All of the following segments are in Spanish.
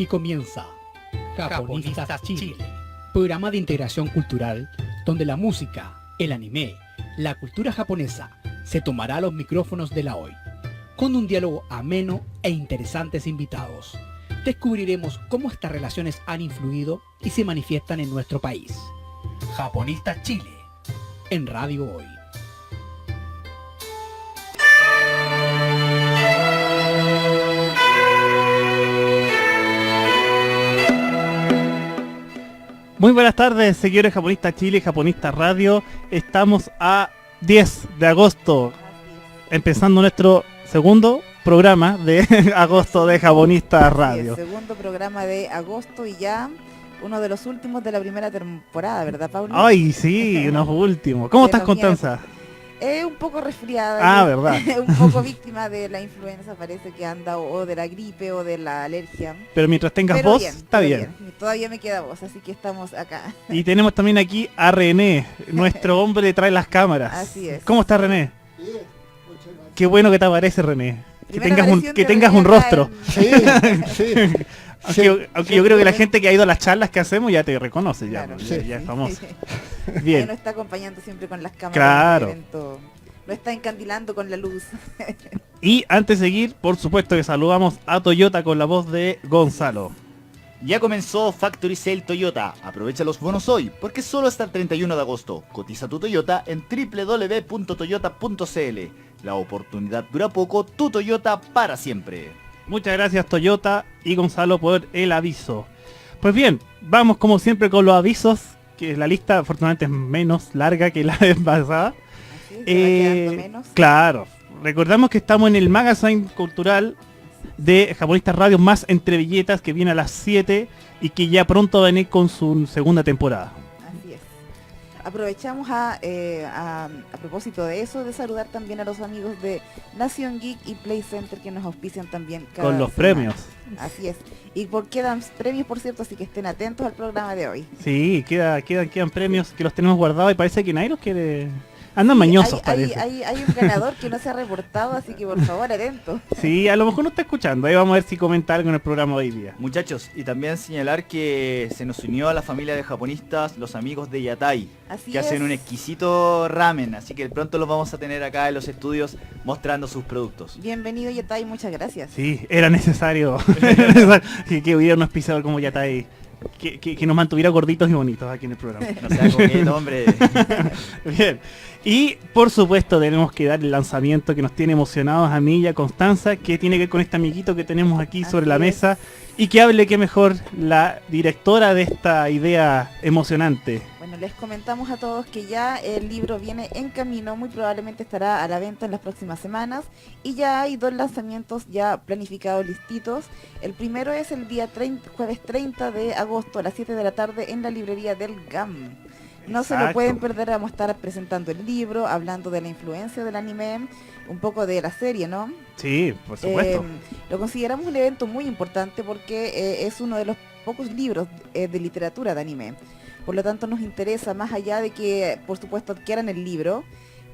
Aquí comienza Japonistas Chile, programa de integración cultural donde la música, el anime, la cultura japonesa se tomará a los micrófonos de la hoy. Con un diálogo ameno e interesantes invitados, descubriremos cómo estas relaciones han influido y se manifiestan en nuestro país. Japonistas Chile, en Radio Hoy. Muy buenas tardes, seguidores Japonistas Chile y Japonistas Radio. Estamos a 10 de agosto, empezando nuestro segundo programa de agosto de Japonistas Radio. Sí, el segundo programa de agosto y ya uno de los últimos de la primera temporada, ¿verdad, Pablo? Ay, sí, unos últimos. ¿Cómo estás, Constanza? Un poco resfriada. Ah, ¿verdad? Un poco víctima de la influenza, parece que anda, o de la gripe o de la alergia. Pero mientras tengas voz, está bien. Todavía me queda voz, así que estamos acá. Y tenemos también aquí a René, nuestro hombre detrás de las cámaras. Así es. ¿Cómo estás, René? Bien, muchas gracias. Qué bueno que te aparece, René. Primera Que tengas un rostro. Sí, sí. Aunque yo creo que la gente que ha ido a las charlas que hacemos ya te reconoce, ya, Claro, ya es famoso. Ahí Bien. nos está acompañando siempre con las cámaras. Claro. del evento. Lo está encandilando con la luz. Y antes de seguir, por supuesto que saludamos a Toyota con la voz de Gonzalo. Ya comenzó Factory Sale Toyota. Aprovecha los bonos hoy, porque solo hasta el 31 de agosto. Cotiza tu Toyota en www.toyota.cl. La oportunidad dura poco, tu Toyota para siempre. Muchas gracias, Toyota y Gonzalo, por el aviso. Pues bien, vamos como siempre con los avisos, que la lista afortunadamente es menos larga que la vez pasada. Así, se va quedando menos. Claro, recordamos que estamos en el magazine cultural de Japonistas Radio más Entre Billetas, que viene a las 7 y que ya pronto va a venir con su segunda temporada. Así es. Aprovechamos a propósito de eso, de saludar también a los amigos de Nación Geek y Play Center que nos auspician también cada Con los semana. premios. Así es. Y quedan premios, por cierto, así que estén atentos al programa de hoy. Sí, quedan premios que los tenemos guardados y parece que nadie los quiere. Andan mañosos, parece. Hay un ganador que no se ha reportado, así que por favor, atentos. Sí, a lo mejor no está escuchando. Ahí vamos a ver si comenta algo en el programa de hoy día. Muchachos, y también señalar que se nos unió a la familia de japonistas los amigos de Yatai, Así que es. hacen un exquisito ramen, así que pronto los vamos a tener acá en los estudios mostrando sus productos. Bienvenido, Yatai, muchas gracias. Sí, era necesario que hubiera un auspiciador como Yatai que nos mantuviera gorditos y bonitos aquí en el programa. No sea coqueto, hombre. Bien. Y por supuesto tenemos que dar el lanzamiento que nos tiene emocionados a mí y a Constanza, que tiene que ver con este amiguito que tenemos aquí sobre la Así mesa, es. y que hable que mejor la directora de esta idea emocionante. Bueno, les comentamos a todos que ya el libro viene en camino, muy probablemente estará a la venta en las próximas semanas y ya hay 2 lanzamientos ya planificados, listitos. El primero es el día jueves 30 de agosto a las 7 de la tarde en la librería del GAM. No se lo Exacto. pueden perder, vamos a estar presentando el libro, hablando de la influencia del anime, un poco de la serie, ¿no? Sí, por supuesto. Lo consideramos un evento muy importante porque es uno de los pocos libros de literatura de anime. Por lo tanto nos interesa, más allá de que por supuesto adquieran el libro,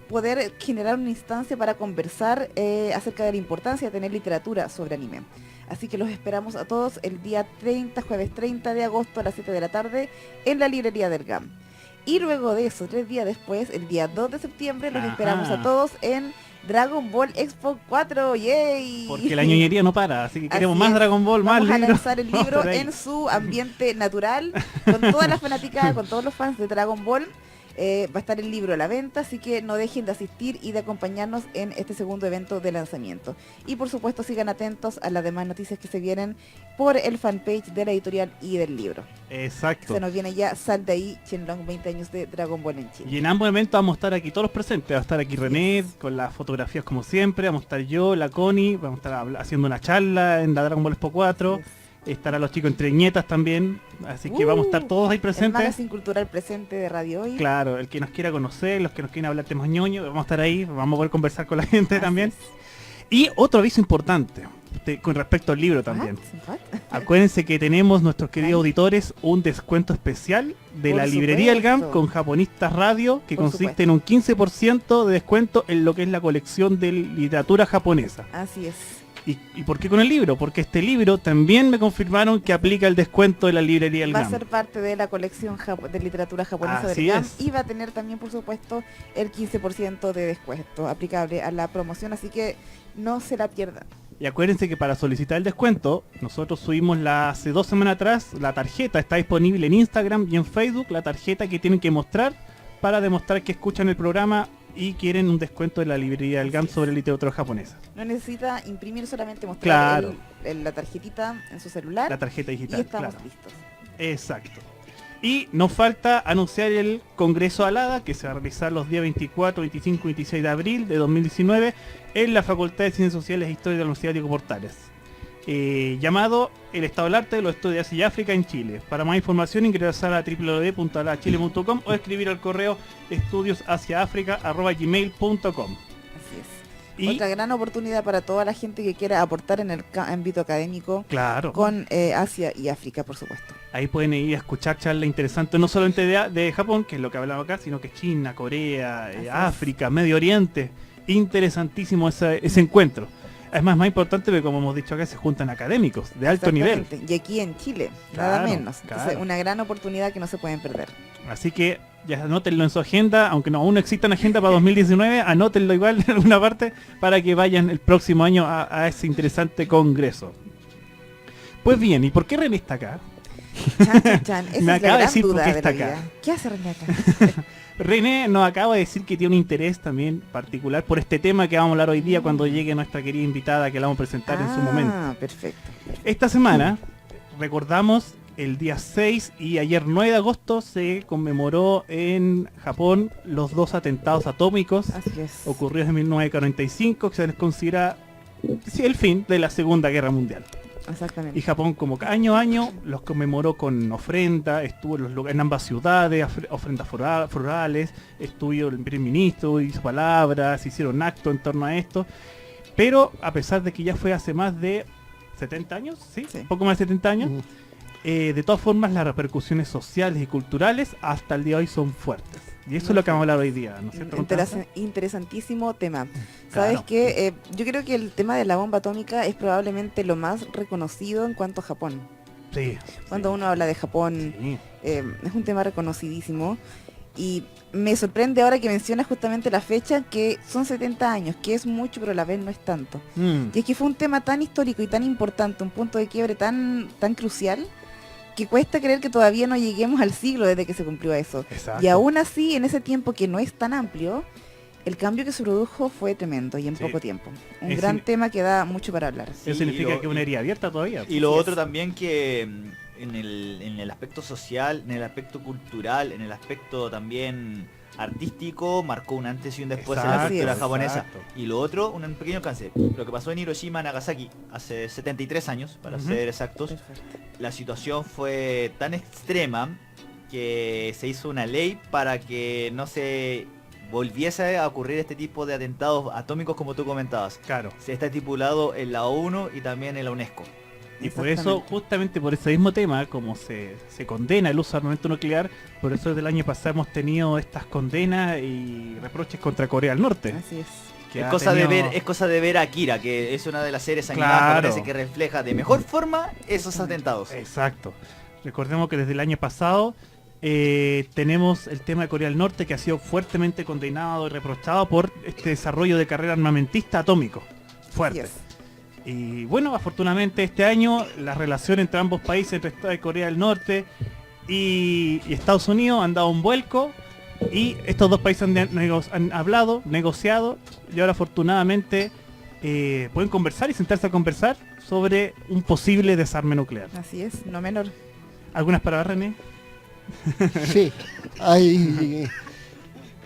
poder generar una instancia para conversar acerca de la importancia de tener literatura sobre anime. Así que los esperamos a todos el día 30, jueves 30 de agosto a las 7 de la tarde en la librería del GAM. Y luego de eso, 3 días después, el día 2 de septiembre, los Ajá. esperamos a todos en Dragon Ball Expo 4, ¡yay! Porque la ñoñería no para, así que queremos Así más es. Dragon Ball, más Vamos a libros. lanzar el libro Por ahí. en su ambiente natural, con toda la fanaticada, con todos los fans de Dragon Ball. Va a estar el libro a la venta, así que no dejen de asistir y de acompañarnos en este segundo evento de lanzamiento. Y por supuesto sigan atentos a las demás noticias que se vienen por el fanpage de la editorial y del libro. Exacto. Se nos viene ya Sal de ahí, Shenlong 20 años de Dragon Ball en Chile. Y en ambos eventos vamos a estar aquí todos los presentes. Va a estar aquí René con las fotografías como siempre. Vamos a estar yo, la Connie. Vamos a estar haciendo una charla en la Dragon Ball Expo 4. Estarán los chicos entre ñetas también. Así que vamos a estar todos ahí El presentes. magazine cultural presente de Radio Hoy. Claro, el que nos quiera conocer, los que nos quieran hablar temas ñoños, vamos a estar ahí. Vamos a poder conversar con la gente Así también. es. Y otro aviso importante con respecto al libro también. What? Acuérdense que tenemos, nuestros queridos auditores, un descuento especial de Por la librería El GAM supuesto. con Japonistas Radio, que Por consiste supuesto. en un 15% de descuento en lo que es la colección de literatura japonesa. Así es. ¿Y por qué con el libro? Porque este libro también me confirmaron que aplica el descuento de la librería El Va a GAM. ser parte de la colección de literatura japonesa Así del GAM es. y va a tener también, por supuesto, el 15% de descuento aplicable a la promoción, así que no se la pierdan. Y acuérdense que para solicitar el descuento, nosotros subimos hace 2 semanas atrás, la tarjeta está disponible en Instagram y en Facebook, la tarjeta que tienen que mostrar para demostrar que escuchan el programa y quieren un descuento de la librería del GAM sobre literatura japonesa. No necesita imprimir, solamente mostrar Claro. la tarjetita en su celular La tarjeta y digital, estamos claro. listos. Exacto. Y nos falta anunciar el Congreso ALADA, que se va a realizar los días 24, 25 y 26 de abril de 2019 en la Facultad de Ciencias Sociales e Historia de la Universidad Diego Portales. Llamado El Estado del Arte de los Estudios de Asia y África en Chile. Para más información ingresar a www.alachile.com o escribir al correo estudiosasiaafrica@gmail.com. Así es. Y Otra gran oportunidad para toda la gente que quiera aportar en el ámbito académico claro, con Asia y África, por supuesto. ahí pueden ir a escuchar charlas interesantes, no solamente de Japón, que es lo que hablamos acá, sino que China, Corea, Así es. África, Medio Oriente. Interesantísimo ese encuentro. Además, más importante, porque como hemos dicho acá, se juntan académicos de alto nivel. Exactamente. Y aquí en Chile, nada Claro, menos. Entonces, claro. una gran oportunidad que no se pueden perder. Así que ya anótenlo en su agenda, aunque aún no exista una agenda para 2019, anótenlo igual en alguna parte para que vayan el próximo año a ese interesante congreso. Pues bien, ¿y por qué René está acá? Chan, chan, chan. Esa Me es la acaba de gran decir por duda qué de está la acá. vida. ¿Qué hace René acá? René nos acaba de decir que tiene un interés también particular por este tema que vamos a hablar hoy día cuando llegue nuestra querida invitada que la vamos a presentar en su momento. Ah, perfecto. Esta semana recordamos el día 6 y ayer 9 de agosto se conmemoró en Japón los 2 atentados atómicos Así es. ocurridos en 1945 que se les considera el fin de la Segunda Guerra Mundial. Exactamente. Y Japón como año a año los conmemoró con ofrenda, estuvo en, en ambas ciudades, ofrendas florales, estuvo el primer ministro, hizo palabras, hicieron actos en torno a esto. Pero a pesar de que ya fue hace más de 70 años, ¿sí? Sí. Poco más de 70 años, de todas formas las repercusiones sociales y culturales hasta el día de hoy son fuertes. Y eso es lo que vamos a hablar hoy día, ¿no es cierto, Constanza? Interesantísimo tema. Claro. ¿Sabes qué? Yo creo que el tema de la bomba atómica es probablemente lo más reconocido en cuanto a Japón. Sí. Cuando uno habla de Japón, Sí. es un tema reconocidísimo. Y me sorprende ahora que mencionas justamente la fecha, que son 70 años, que es mucho, pero a la vez no es tanto. Mm. Y es que fue un tema tan histórico y tan importante, un punto de quiebre tan crucial, que cuesta creer que todavía no lleguemos al siglo desde que se cumplió eso. Exacto. Y aún así, en ese tiempo que no es tan amplio, el cambio que se produjo fue tremendo y en Sí. poco tiempo. Un Es gran in- tema que da mucho para hablar. Eso significa que es una herida abierta todavía. Y lo Así otro es. también que en el aspecto social, en el aspecto cultural, en el aspecto también artístico, marcó un antes y un después en la Exacto, cultura es. japonesa. exacto. Y lo otro, un pequeño alcance. Lo que pasó en Hiroshima, Nagasaki, hace 73 años, para Ujú. ser exactos, Perfecto. la situación fue tan extrema que se hizo una ley para que no se volviese a ocurrir este tipo de atentados atómicos como tú comentabas. Claro. Se está estipulado en la ONU y también en la UNESCO. Y por eso, Exactamente. justamente por ese mismo tema, como se condena el uso de armamento nuclear, por eso desde el año pasado hemos tenido estas condenas y reproches contra Corea del Norte. Así es. que Es ha cosa, tenido- es cosa de ver a Akira, que es una de las series animadas Claro. japonesas que refleja de mejor forma esos atentados. Exacto. Recordemos que desde el año pasado tenemos el tema de Corea del Norte que ha sido fuertemente condenado y reprochado por este desarrollo de carrera armamentista atómico. Así Fuerte. es. Y bueno, afortunadamente este año la relación entre ambos países, entre Corea del Norte y Estados Unidos, han dado un vuelco y estos dos países han hablado, negociado y ahora afortunadamente pueden conversar y sentarse a conversar sobre un posible desarme nuclear. Así es, no menor. ¿Algunas palabras, René? Sí, hay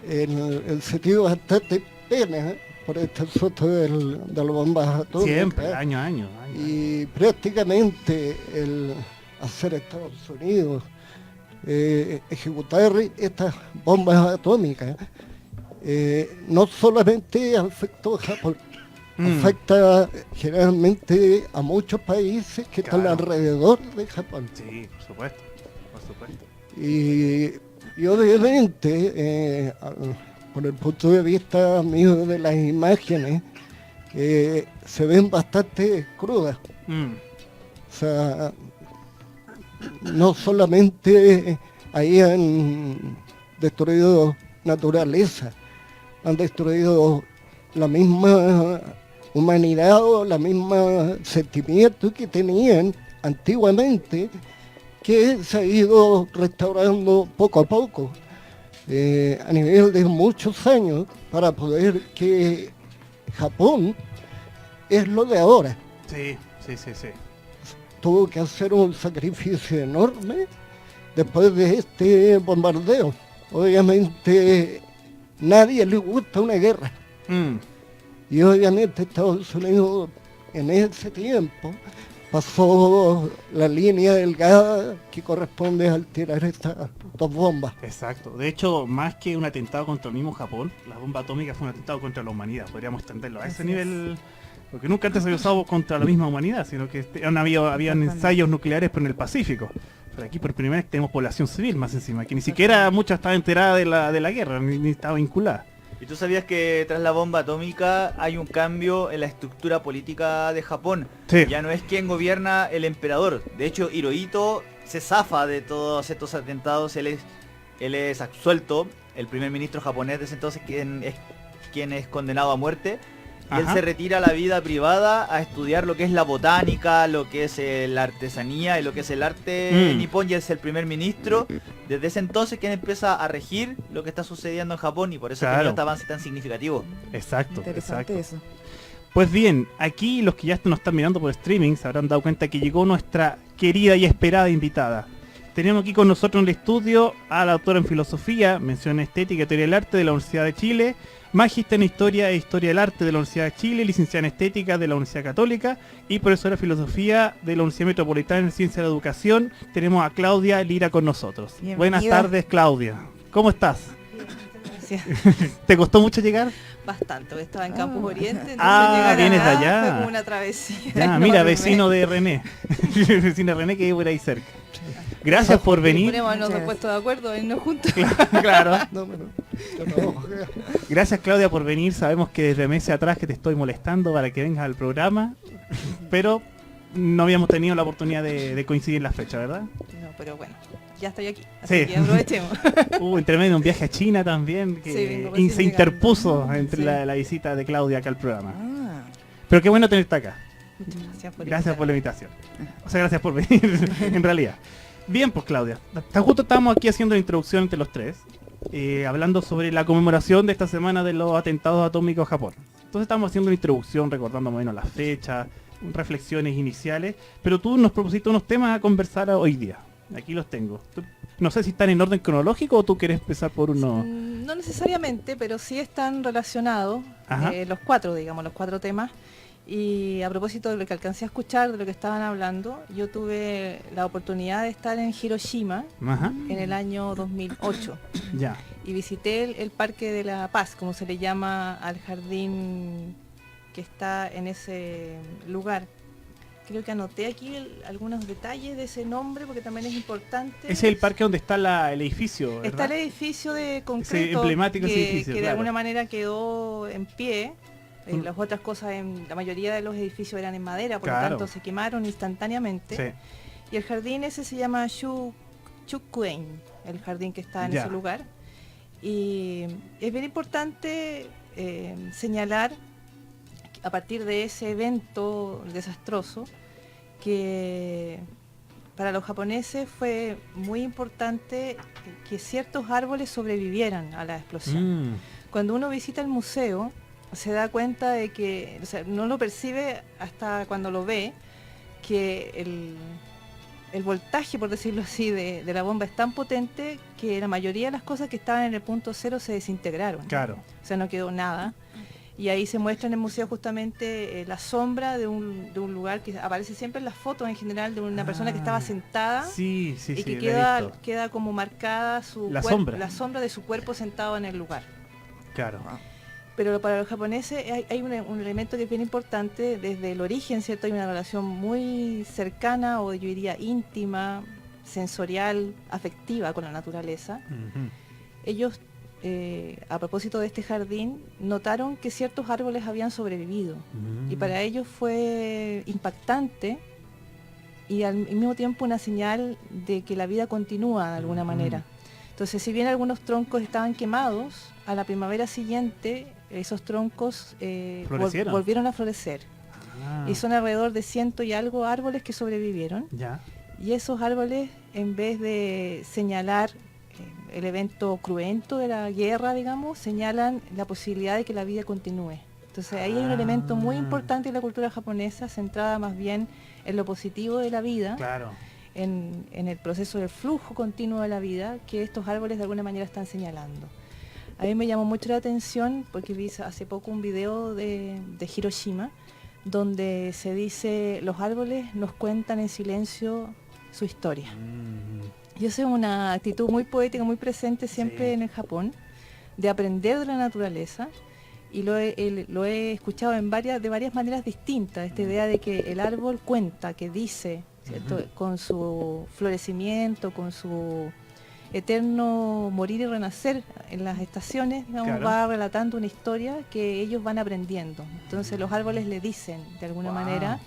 el sentido bastante pena por este asunto de las bombas atómicas. Siempre, año a año. Y prácticamente el hacer Estados Unidos ejecutar estas bombas atómicas no solamente afectó a Japón, afecta generalmente a muchos países que están Claro. alrededor de Japón. Sí, por supuesto, por supuesto. Y obviamente, por el punto de vista mío de las imágenes, se ven bastante crudas. Mm. O sea, no solamente ahí han destruido naturaleza, han destruido la misma humanidad o la misma sentimiento que tenían antiguamente, que se ha ido restaurando poco a poco, a nivel de muchos años, para poder que Japón es lo de ahora. Sí. Tuvo que hacer un sacrificio enorme después de este bombardeo. Obviamente nadie le gusta una guerra. Mm. Y obviamente Estados Unidos en ese tiempo pasó la línea delgada que corresponde al tirar estas dos bombas. Exacto. De hecho, más que un atentado contra el mismo Japón, la bomba atómica fue un atentado contra la humanidad. Podríamos extenderlo a ese nivel, porque nunca antes se había usado contra la misma humanidad, sino que habían ensayos nucleares pero en el Pacífico. Pero aquí por primera vez tenemos población civil más encima, que ni siquiera mucha estaba enterada de la guerra, ni estaba vinculada. ¿Y tú sabías que tras la bomba atómica hay un cambio en la estructura política de Japón? Sí. Ya no es quien gobierna el emperador. De hecho, Hirohito se zafa de todos estos atentados. Él es absuelto. El primer ministro japonés de ese entonces quien es condenado a muerte. Y él Ajá. se retira a la vida privada a estudiar lo que es la botánica, lo que es la artesanía y lo que es el arte nipón, y es el primer ministro. Desde ese entonces quien empieza a regir lo que está sucediendo en Japón, y por eso ha tenido este avance tan significativo. Exacto, Interesante exacto. eso. Pues bien, aquí los que ya nos están mirando por streaming se habrán dado cuenta que llegó nuestra querida y esperada invitada. Tenemos aquí con nosotros en el estudio a la doctora en Filosofía, Mención Estética y Teoría del Arte de la Universidad de Chile, magíster en Historia e Historia del Arte de la Universidad de Chile, licenciada en Estética de la Universidad Católica y profesora de Filosofía de la Universidad Metropolitana en Ciencia de la Educación. Tenemos a Claudia Lira con nosotros. Bienvenida. Buenas tardes, Claudia. ¿Cómo estás? Gracias. ¿Te costó mucho llegar? Bastante, porque estaba en Campus Ah. Oriente, entonces Ah, llegar vienes de acá allá. fue como una travesía. Ya, mira, vecino de René. Vecino de René que vive por ahí cerca. Gracias por venir. Podríamos habernos Muchas puesto de acuerdo, irnos juntos. Claro. No, yo no. Gracias, Claudia, por venir. Sabemos que desde meses atrás que te estoy molestando para que vengas al programa, pero no habíamos tenido la oportunidad de coincidir en la fecha, ¿verdad? No, pero bueno, ya estoy aquí, así Sí. que aprovechemos. Hubo entre medio un viaje a China también que Sí, vengo recién se interpuso llegando. entre Sí. la visita de Claudia acá al programa. Ah, Pero qué bueno tenerte acá. Muchas gracias por Gracias por invitarme. la invitación. O sea, gracias por venir, en realidad. Bien, pues Claudia, tan justo estábamos aquí haciendo la introducción entre los tres, hablando sobre la conmemoración de esta semana de los atentados atómicos a Japón. Entonces estamos haciendo una introducción, recordando más o menos las fechas, reflexiones iniciales, pero tú nos propusiste unos temas a conversar hoy día. Aquí los tengo. No sé si están en orden cronológico o tú quieres empezar por uno. No necesariamente, pero sí están relacionados Ajá. los cuatro temas. Y a propósito de lo que alcancé a escuchar, de lo que estaban hablando, yo tuve la oportunidad de estar en Hiroshima Ajá, en el año 2008 ya. y visité el Parque de la Paz, como se le llama al jardín que está en ese lugar. Creo que anoté aquí algunos detalles de ese nombre porque también es importante. Ese es el parque donde está el edificio, ¿verdad? Está el edificio de concreto emblemático ese que, edificio, que de claro. alguna manera quedó en pie. Mm. Las otras cosas, la mayoría de los edificios eran en madera, por Claro. lo tanto se quemaron instantáneamente. Sí. Y el jardín ese se llama Chukuen, el jardín que está en Ya. ese lugar. Y es bien importante señalar, a partir de ese evento desastroso, que para los japoneses fue muy importante que ciertos árboles sobrevivieran a la explosión. Mm, Cuando uno visita el museo, se da cuenta de que, o sea, no lo percibe hasta cuando lo ve, que el voltaje, por decirlo así, de la bomba es tan potente que la mayoría de las cosas que estaban en el punto cero se desintegraron. Claro. O sea, no quedó nada. Y ahí se muestra en el museo justamente la sombra de un lugar que aparece siempre en las fotos en general de una persona que estaba sentada Sí, sí, y sí. que la he visto. queda como marcada La sombra. la sombra de su cuerpo sentado en el lugar. Claro. Pero para los japoneses hay un elemento que es bien importante desde el origen, ¿cierto? Hay una relación muy cercana o yo diría íntima, sensorial, afectiva con la naturaleza. Ujú. Ellos a propósito de este jardín, notaron que ciertos árboles habían sobrevivido. Y para ellos fue impactante y al mismo tiempo una señal de que la vida continúa de alguna manera. Entonces, si bien algunos troncos estaban quemados, a la primavera siguiente esos troncos volvieron a florecer. Y son alrededor de 100 y algo árboles que sobrevivieron. Ya. Y esos árboles, en vez de señalar el evento cruento de la guerra, digamos, señalan la posibilidad de que la vida continúe. Entonces ahí hay un elemento muy importante en la cultura japonesa, centrada más bien en lo positivo de la vida, Claro. en el proceso del flujo continuo de la vida, que estos árboles de alguna manera están señalando. A mí me llamó mucho la atención porque vi hace poco un video de Hiroshima, donde se dice, los árboles nos cuentan en silencio su historia. Y esa es una actitud muy poética, muy presente siempre en el Japón, de aprender de la naturaleza, y lo he escuchado de varias maneras distintas, esta idea de que el árbol cuenta, que dice, ¿cierto? Con su florecimiento, con su eterno morir y renacer en las estaciones, digamos, va relatando una historia que ellos van aprendiendo. Entonces los árboles le dicen, de alguna manera,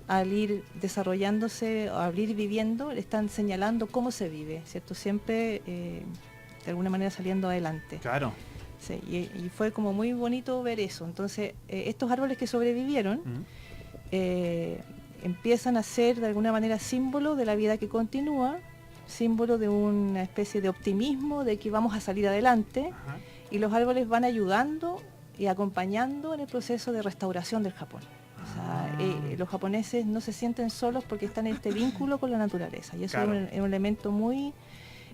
al ir desarrollándose, al ir viviendo, le están señalando cómo se vive, ¿cierto? Siempre, de alguna manera, saliendo adelante. Claro. Sí, y fue como muy bonito ver eso. Entonces, estos árboles que sobrevivieron empiezan a ser, de alguna manera, símbolo de la vida que continúa, símbolo de una especie de optimismo, de que vamos a salir adelante, y los árboles van ayudando y acompañando en el proceso de restauración del Japón. O sea, los japoneses no se sienten solos porque están en este vínculo con la naturaleza, y eso es un elemento muy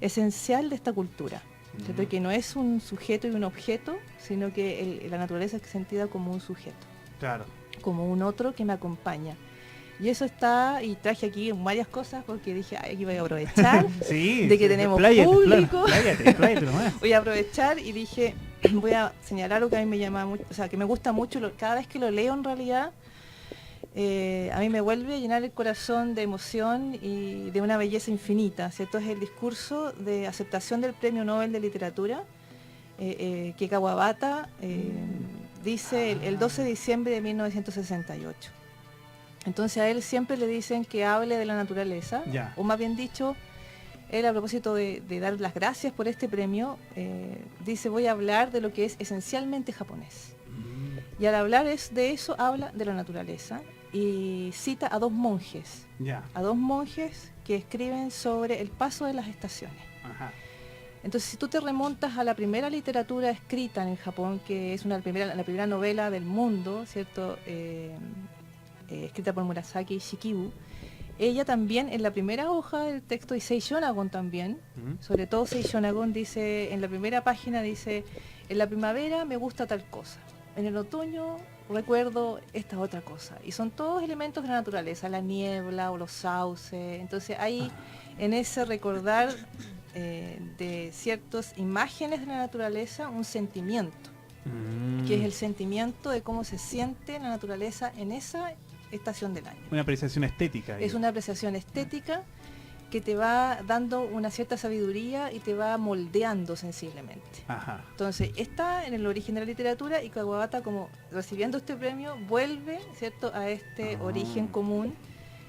esencial de esta cultura, ¿cierto? Que no es un sujeto y un objeto, sino que la naturaleza es sentida como un sujeto, como un otro que me acompaña. Y eso está, y traje aquí varias cosas porque dije, aquí voy a aprovechar de que tenemos público. Pláyate nomás. Voy a aprovechar y dije, voy a señalar lo que a mí me llama mucho, o sea, que me gusta mucho, cada vez que lo leo en realidad, a mí me vuelve a llenar el corazón de emoción y de una belleza infinita, ¿cierto? Es el discurso de aceptación del Premio Nobel de Literatura, que Kawabata dice el 12 de diciembre de 1968. Entonces a él siempre le dicen que hable de la naturaleza, o más bien dicho, él a propósito de dar las gracias por este premio, dice, voy a hablar de lo que es esencialmente japonés. Y al hablar de eso, habla de la naturaleza y cita a dos monjes, que escriben sobre el paso de las estaciones. Entonces, si tú te remontas a la primera literatura escrita en el Japón, que es la primera novela del mundo, ¿cierto? Escrita por Murasaki Shikibu, ella también en la primera hoja del texto, y Seishonagon también, sobre todo Seishonagon dice, en la primera página dice, en la primavera me gusta tal cosa, en el otoño recuerdo esta otra cosa, y son todos elementos de la naturaleza, la niebla o los sauces. Entonces hay en ese recordar de ciertas imágenes de la naturaleza un sentimiento, que es el sentimiento de cómo se siente la naturaleza en esa estación del año. Una apreciación estética. Es una apreciación estética que te va dando una cierta sabiduría y te va moldeando sensiblemente. Entonces, está en el origen de la literatura, y Kawabata, como recibiendo este premio, vuelve, ¿cierto?, a este origen común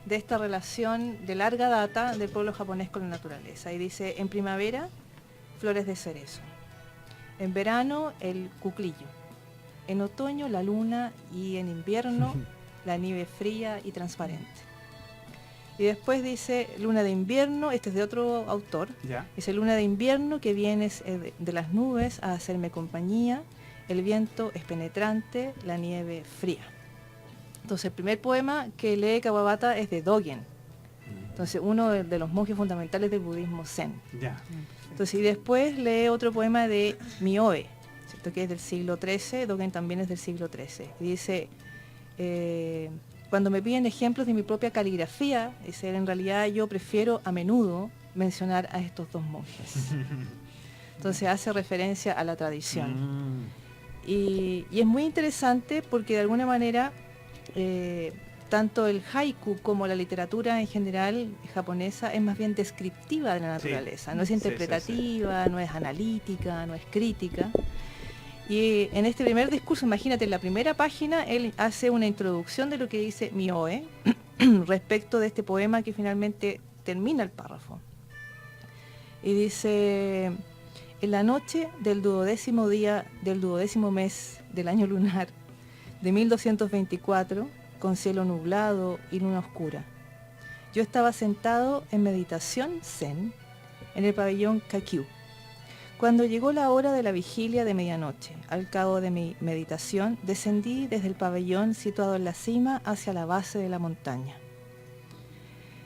de esta relación de larga data del pueblo japonés con la naturaleza. Y dice, en primavera, flores de cerezo. En verano, el cuclillo. En otoño, la luna, y en invierno, la nieve fría y transparente. Y después dice luna de invierno, este es de otro autor, dice luna de invierno que vienes de las nubes a hacerme compañía, el viento es penetrante, la nieve fría. Entonces el primer poema que lee Kawabata es de Dogen, entonces uno de los monjes fundamentales del budismo zen. Entonces, y después lee otro poema de Mioe, ¿cierto?, que es del siglo XIII, Dogen también es del siglo XIII, y dice, cuando me piden ejemplos de mi propia caligrafía, dice, en realidad yo prefiero a menudo mencionar a estos dos monjes. Entonces hace referencia a la tradición. Y es muy interesante porque de alguna manera tanto el haiku como la literatura en general japonesa es más bien descriptiva de la Sí. naturaleza, no es Sí, sí, sí. interpretativa, no es analítica, no es crítica. Y en este primer discurso, imagínate, en la primera página, él hace una introducción de lo que dice Mioe respecto de este poema que finalmente termina el párrafo. Y dice, en la noche del 12º día del 12º mes del año lunar de 1224, con cielo nublado y luna oscura, yo estaba sentado en meditación zen en el pabellón Kakyu. Cuando llegó la hora de la vigilia de medianoche, al cabo de mi meditación, descendí desde el pabellón situado en la cima hacia la base de la montaña.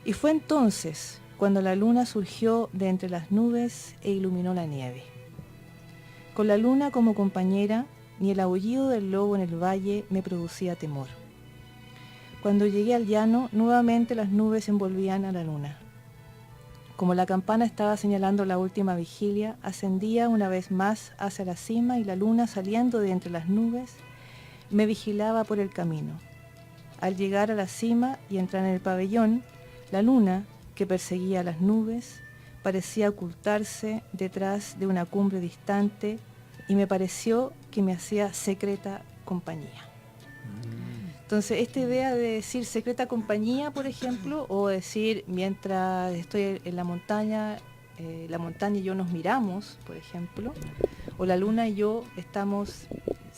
Y fue entonces cuando la luna surgió de entre las nubes e iluminó la nieve. Con la luna como compañera, ni el aullido del lobo en el valle me producía temor. Cuando llegué al llano, nuevamente las nubes envolvían a la luna. Como la campana estaba señalando la última vigilia, ascendía una vez más hacia la cima y la luna, saliendo de entre las nubes, me vigilaba por el camino. Al llegar a la cima y entrar en el pabellón, la luna, que perseguía las nubes, parecía ocultarse detrás de una cumbre distante y me pareció que me hacía secreta compañía. Entonces, esta idea de decir secreta compañía, por ejemplo, o decir mientras estoy en la montaña y yo nos miramos, por ejemplo, o la luna y yo estamos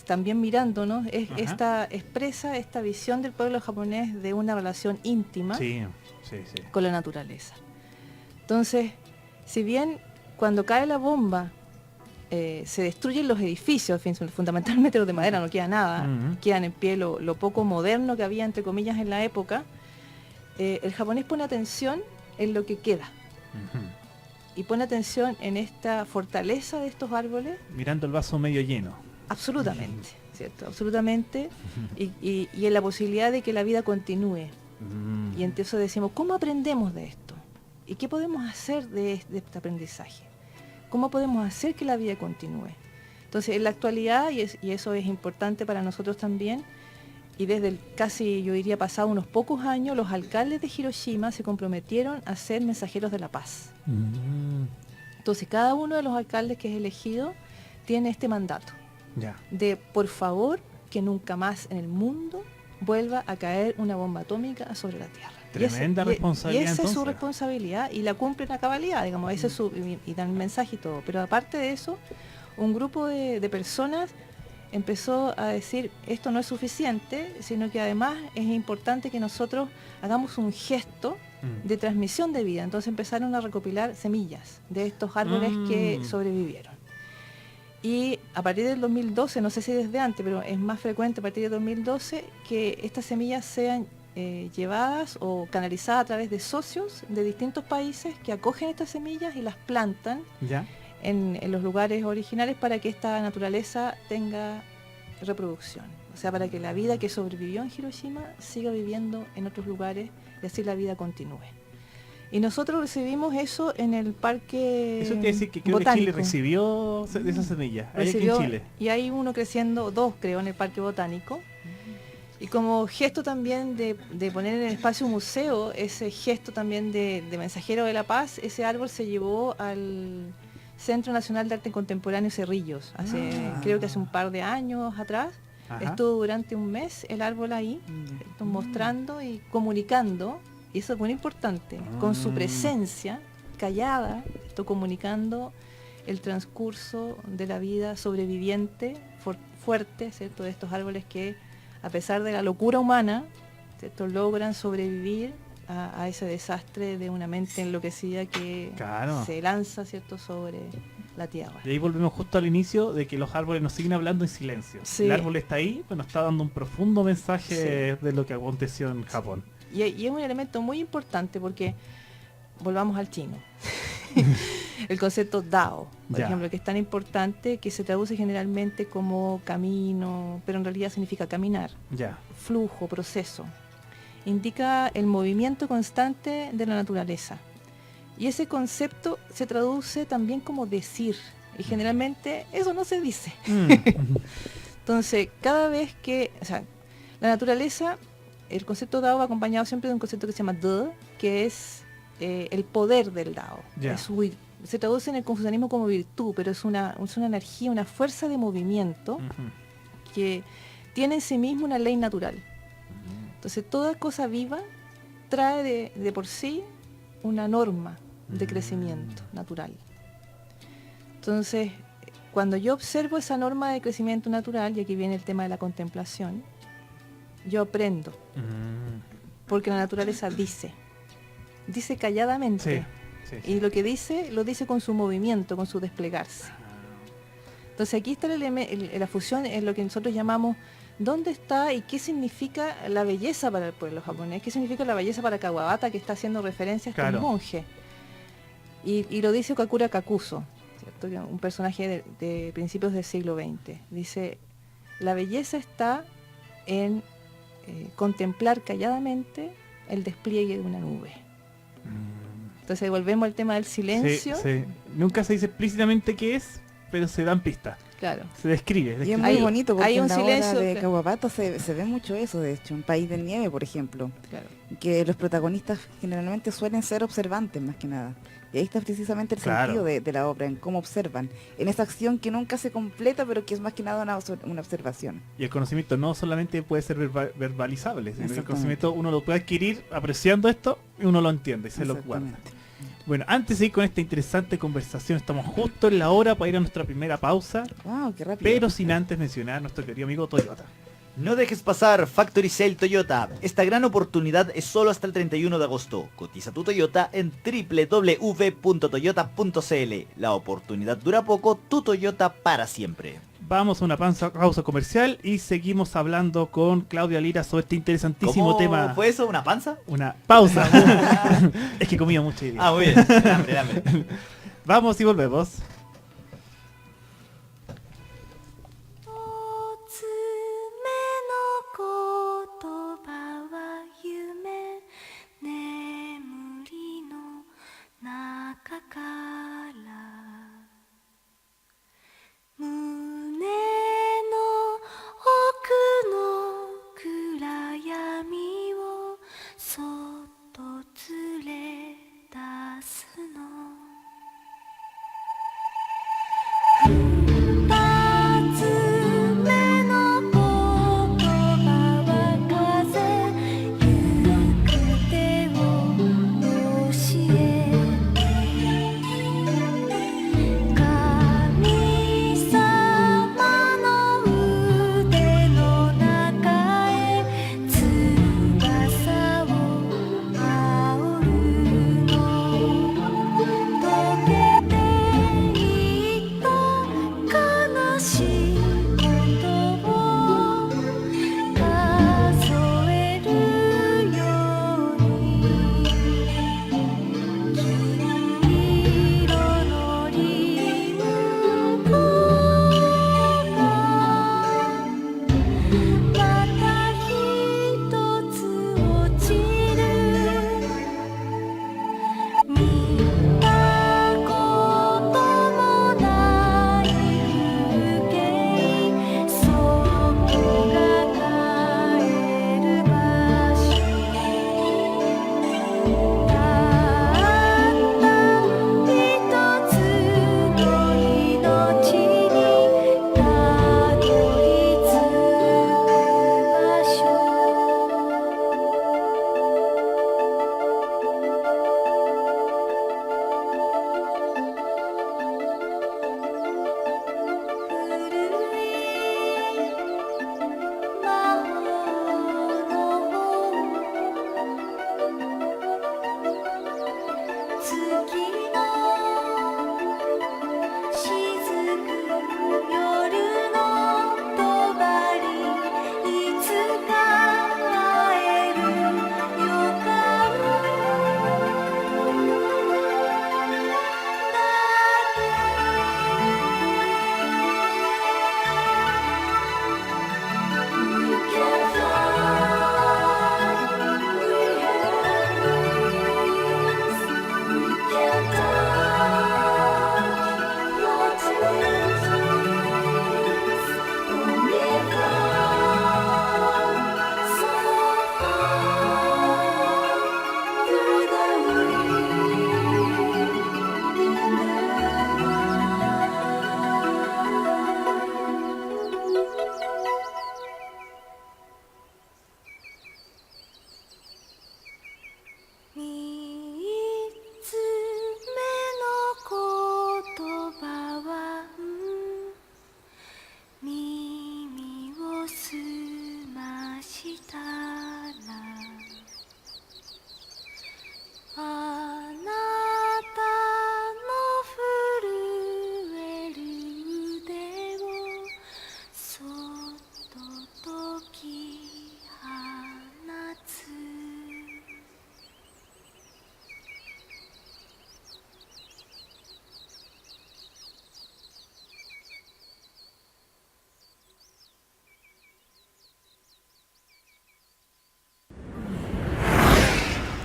también mirándonos, expresa esta visión del pueblo japonés de una relación íntima Sí. con la naturaleza. Entonces, si bien cuando cae la bomba se destruyen los edificios, fundamentalmente los de madera, no queda nada, quedan en pie lo poco moderno que había, entre comillas, en la época, el japonés pone atención en lo que queda. Y pone atención en esta fortaleza de estos árboles. Mirando el vaso medio lleno. Absolutamente, ¿cierto? Absolutamente. Y en la posibilidad de que la vida continúe. Y entonces decimos, ¿cómo aprendemos de esto? ¿Y qué podemos hacer de este aprendizaje? ¿Cómo podemos hacer que la vida continúe? Entonces, en la actualidad, y eso es importante para nosotros también, y desde el casi, yo diría, pasado unos pocos años, los alcaldes de Hiroshima se comprometieron a ser mensajeros de la paz. Entonces, cada uno de los alcaldes que es elegido tiene este mandato Ya. de, por favor, que nunca más en el mundo vuelva a caer una bomba atómica sobre la Tierra. Tremenda responsabilidad, Y esa es su entonces. responsabilidad y la cumplen a cabalidad, digamos, ese es y dan el mensaje y todo. Pero aparte de eso, un grupo de personas empezó a decir, esto no es suficiente, sino que además es importante que nosotros hagamos un gesto de transmisión de vida. Entonces empezaron a recopilar semillas de estos árboles que sobrevivieron. Y a partir del 2012, no sé si desde antes, pero es más frecuente a partir del 2012 que estas semillas sean llevadas o canalizadas a través de socios de distintos países que acogen estas semillas y las plantan Ya. en los lugares originales para que esta naturaleza tenga reproducción. O sea, para que la vida que sobrevivió en Hiroshima siga viviendo en otros lugares y así la vida continúe. Y nosotros recibimos eso en el parque Eso quiere decir que creo que botánico. Chile recibió de esas semillas. Hay aquí en Recibió- Chile. Y hay uno creciendo, dos creo, en el parque botánico. Y como gesto también de poner en el espacio museo, ese gesto también de mensajero de la paz, ese árbol se llevó al Centro Nacional de Arte Contemporáneo Cerrillos, creo que hace un par de años atrás. Ajá. Estuvo durante un mes el árbol ahí, mostrando y comunicando, y eso es muy importante, con su presencia callada, comunicando el transcurso de la vida sobreviviente, fuerte, ¿cierto?, de estos árboles que, a pesar de la locura humana, ¿cierto?, logran sobrevivir a ese desastre de una mente enloquecida que Claro. se lanza, ¿cierto?, sobre la tierra. Y ahí volvemos justo al inicio de que los árboles nos siguen hablando en silencio. Sí. El árbol está ahí, pero nos está dando un profundo mensaje de lo que aconteció en Japón. Y es un elemento muy importante porque, volvamos al chino, el concepto Dao, por Ya. ejemplo, que es tan importante, que se traduce generalmente como camino, pero en realidad significa caminar, Ya. flujo, proceso. Indica el movimiento constante de la naturaleza. Y ese concepto se traduce también como decir, y generalmente eso no se dice. Entonces, cada vez que, o sea, la naturaleza el concepto Dao va acompañado siempre de un concepto que se llama De, que es el poder del Dao. Ya. Se traduce en el confucianismo como virtud, pero es una energía, una fuerza de movimiento que tiene en sí mismo una ley natural. Entonces toda cosa viva trae de por sí una norma de crecimiento natural. Entonces, cuando yo observo esa norma de crecimiento natural, y aquí viene el tema de la contemplación, yo aprendo, porque la naturaleza dice calladamente, y lo que dice, lo dice con su movimiento, con su desplegarse. Entonces aquí está la fusión, es lo que nosotros llamamos dónde está y qué significa la belleza para el pueblo japonés, qué significa la belleza para Kawabata, que está haciendo referencia a este monje. Y lo dice Okakura Kakuzo, ¿cierto? Un personaje de principios del siglo XX. Dice, la belleza está en contemplar calladamente el despliegue de una nube. Entonces volvemos al tema del silencio. Sí. Nunca se dice explícitamente qué es, pero se dan pistas. Claro. Se describe. Y es muy bonito porque hay un en la silencio, obra de claro. Kawabata se ve mucho eso, de hecho, un país de nieve, por ejemplo, Claro. que los protagonistas generalmente suelen ser observantes más que nada. Y ahí está precisamente el sentido de la obra, en cómo observan, en esa acción que nunca se completa, pero que es más que nada una observación. Y el conocimiento no solamente puede ser verbalizable, sino que el Exactamente. conocimiento uno lo puede adquirir apreciando esto y uno lo entiende y se lo guarda. Exactamente. Bueno, antes de ir con esta interesante conversación, estamos justo en la hora para ir a nuestra primera pausa, Wow, qué rápido. pero sin antes mencionar a nuestro querido amigo Toyota. No dejes pasar Factory Sale Toyota. Esta gran oportunidad es solo hasta el 31 de agosto. Cotiza tu Toyota en www.toyota.cl. La oportunidad dura poco, tu Toyota para siempre. Vamos a una pausa comercial y seguimos hablando con Claudia Lira sobre este interesantísimo ¿Cómo tema. fue eso? ¿Una panza? Una pausa. Es que comía mucho hoy día. Ah, muy bien. El hambre, el hambre. Vamos y volvemos. そっと連れ出すの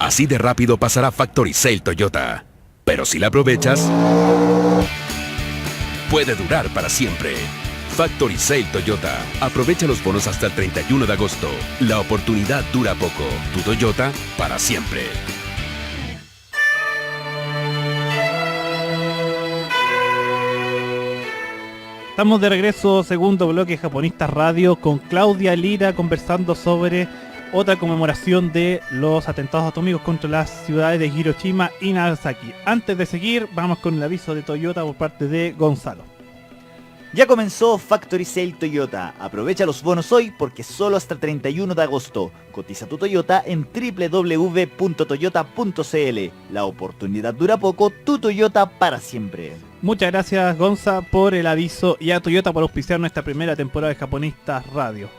Así de rápido pasará Factory Sale Toyota. Pero si la aprovechas, puede durar para siempre. Factory Sale Toyota. Aprovecha los bonos hasta el 31 de agosto. La oportunidad dura poco. Tu Toyota para siempre. Estamos de regreso, segundo bloque Japonistas Radio, con Claudia Lira conversando sobre otra conmemoración de los atentados atómicos contra las ciudades de Hiroshima y Nagasaki. Antes de seguir, vamos con el aviso de Toyota por parte de Gonzalo. Ya comenzó Factory Sale Toyota. Aprovecha los bonos hoy porque solo hasta el 31 de agosto. Cotiza tu Toyota en www.toyota.cl. La oportunidad dura poco, tu Toyota para siempre. Muchas gracias, Gonza, por el aviso y a Toyota por auspiciar nuestra primera temporada de Japonistas Radio.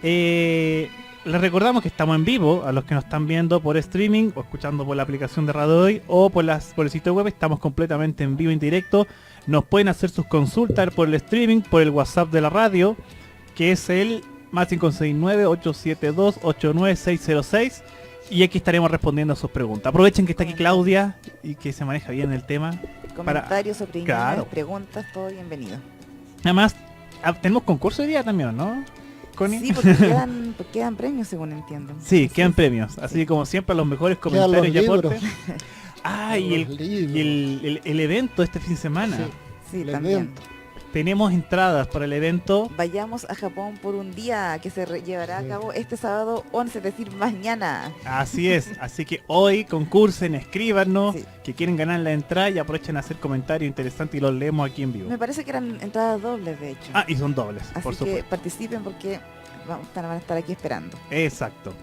Les recordamos que estamos en vivo, a los que nos están viendo por streaming o escuchando por la aplicación de Radio Hoy o por el sitio web. Estamos completamente en vivo, en directo. Nos pueden hacer sus consultas por el streaming, por el WhatsApp de la radio, que es el más 569-872-89606. Y aquí estaremos respondiendo a sus preguntas. Aprovechen que está aquí Claudia y que se maneja bien el tema. Comentarios, opiniones, Claro. preguntas, todo bienvenido. Además, tenemos concurso hoy día también, ¿no? Connie? Sí, porque quedan premios, según entiendo. Sí, quedan Entonces, premios. Así como siempre, los mejores Quedan comentarios y los aportes. Ah, y Los el libros. evento este fin de semana. Sí. Sí, El también. evento. Tenemos entradas para el evento. Vayamos a Japón por un día que se llevará a cabo este sábado 11, es decir, mañana. Así es. Así que hoy concursen, escríbanos, Sí. que quieren ganar la entrada y aprovechen a hacer comentarios interesantes y los leemos aquí en vivo. Me parece que eran entradas dobles, de hecho. Ah, y son dobles, Así por que supuesto. participen porque van a estar aquí esperando. Exacto.